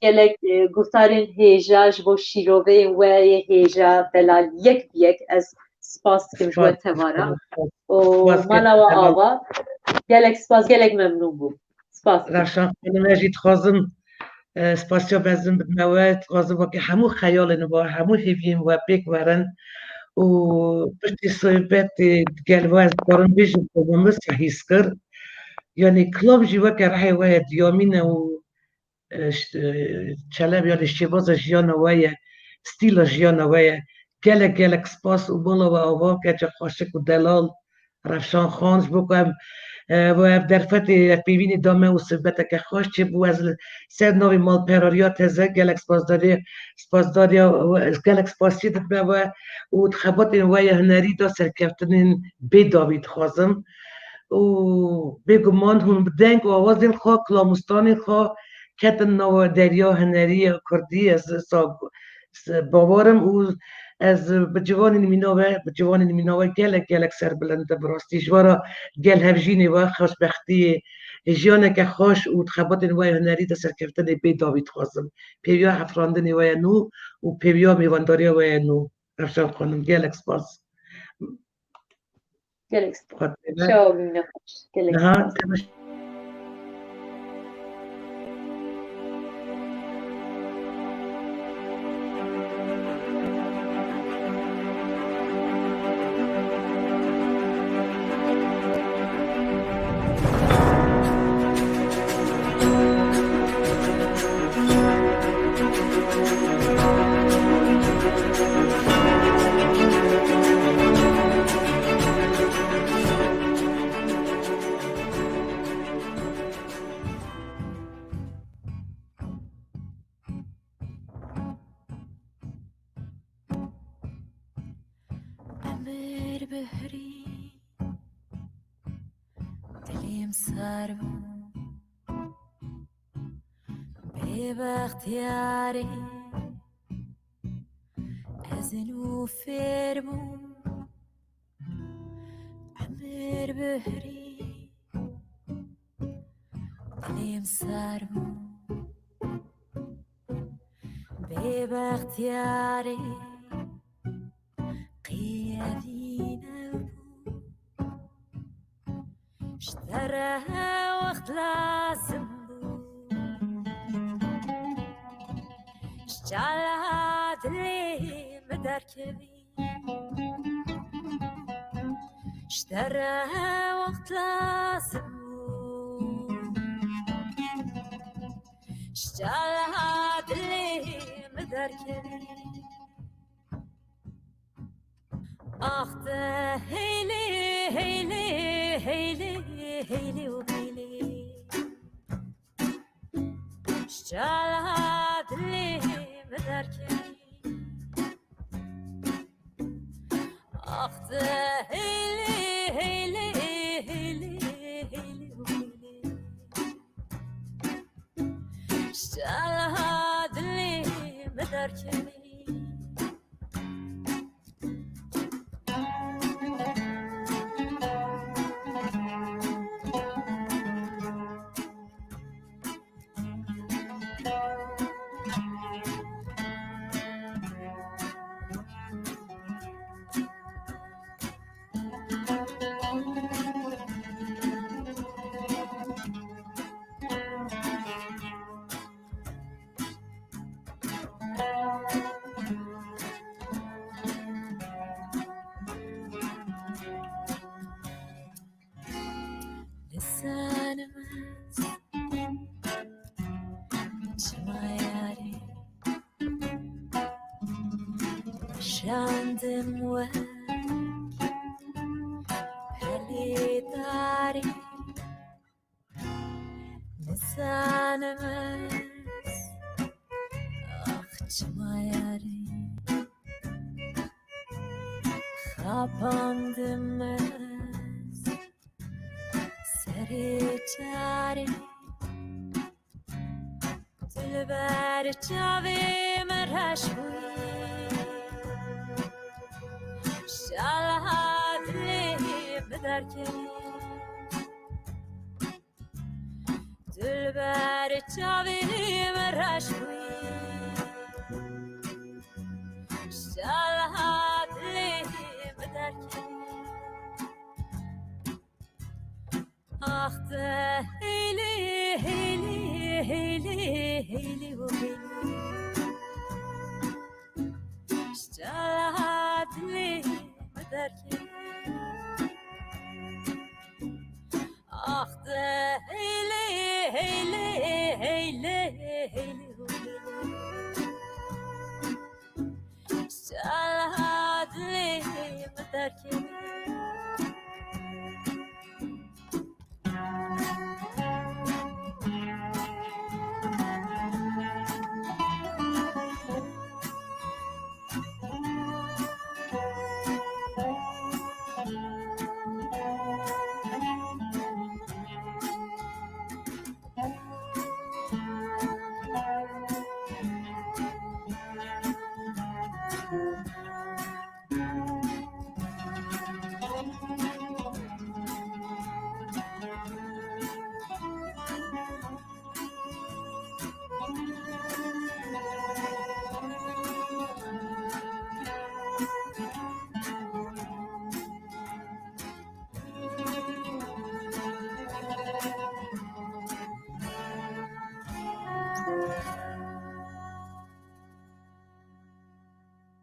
gelek guhdarên hêja ji bo şîroveyên we yê hêja belal yek yek ez spas dikim ji we tevara û mala we ava gelek spas gelek memnûn bûm spas Rewşan me jî dixwazim spasiya bezin bidme we dixwazim wekî hemû xeyalên we hemû hêviyên we pêk werin û piştî sohbetê gel we ez dikarim bêjim ku me sehîs kir yani kilav jî weke rehê we ye diyamîne û çelev yani şêvaza jiyana we ye ستیل جیانا و گلک سپاس و بالا و آوا که چه خاشک و دلال رفشان خانش بکنم و در فتح پیوین دامه و ثبت که خوش چه بو از سر نوی مال پراریا تزه گلک سپاس داری گلک سپاسی دبه و تخبات و هنری دا سرکفتن بی داوید خوازم و بگمان هم بدنگ و آوازین خواه کلامستانی خواه کتن نو دریا هنری کردی از باورم و از بجوان نمیناوه گلک سر بلنده براستی جوارا گل هفجینی و خوشبختی جیانه که خوش و تخبات نوای هنری ده سرکفتن بی داوید خوازم پیویا حفراندن نوای نو و پیویا میوانداری وای نو رفشان خانم گلک سپاس گلک سپاس شو بیم نخوش گلک سپاس بختیاری از نو فرمو عمر بهری دلیم سرمو به بختیاری قیادی نبو اشتره وقت لازم جلاد لي مدركبي اشترى وقت لازم جلاد لي مدركبي اخته هيلي هيلي هيلي هيلي وهيلي جلاد لي مدركبي اخته هيلي هيلي هيلي هيلي وهيلي جلاد لي مدركبي شاندم و پلیداری نزانم از آخ چمایاری خواباندم از سری جاری دل بر جاوی مرش بوی شالهات لي بدركني دل بر جاوی مرش بوی شالهات لي بدركني آخته هيلي هيلي هيلي هيلي وهيلي شالهات لي بدركني آخته هيلي هيلي هيلي هيلي وهيلي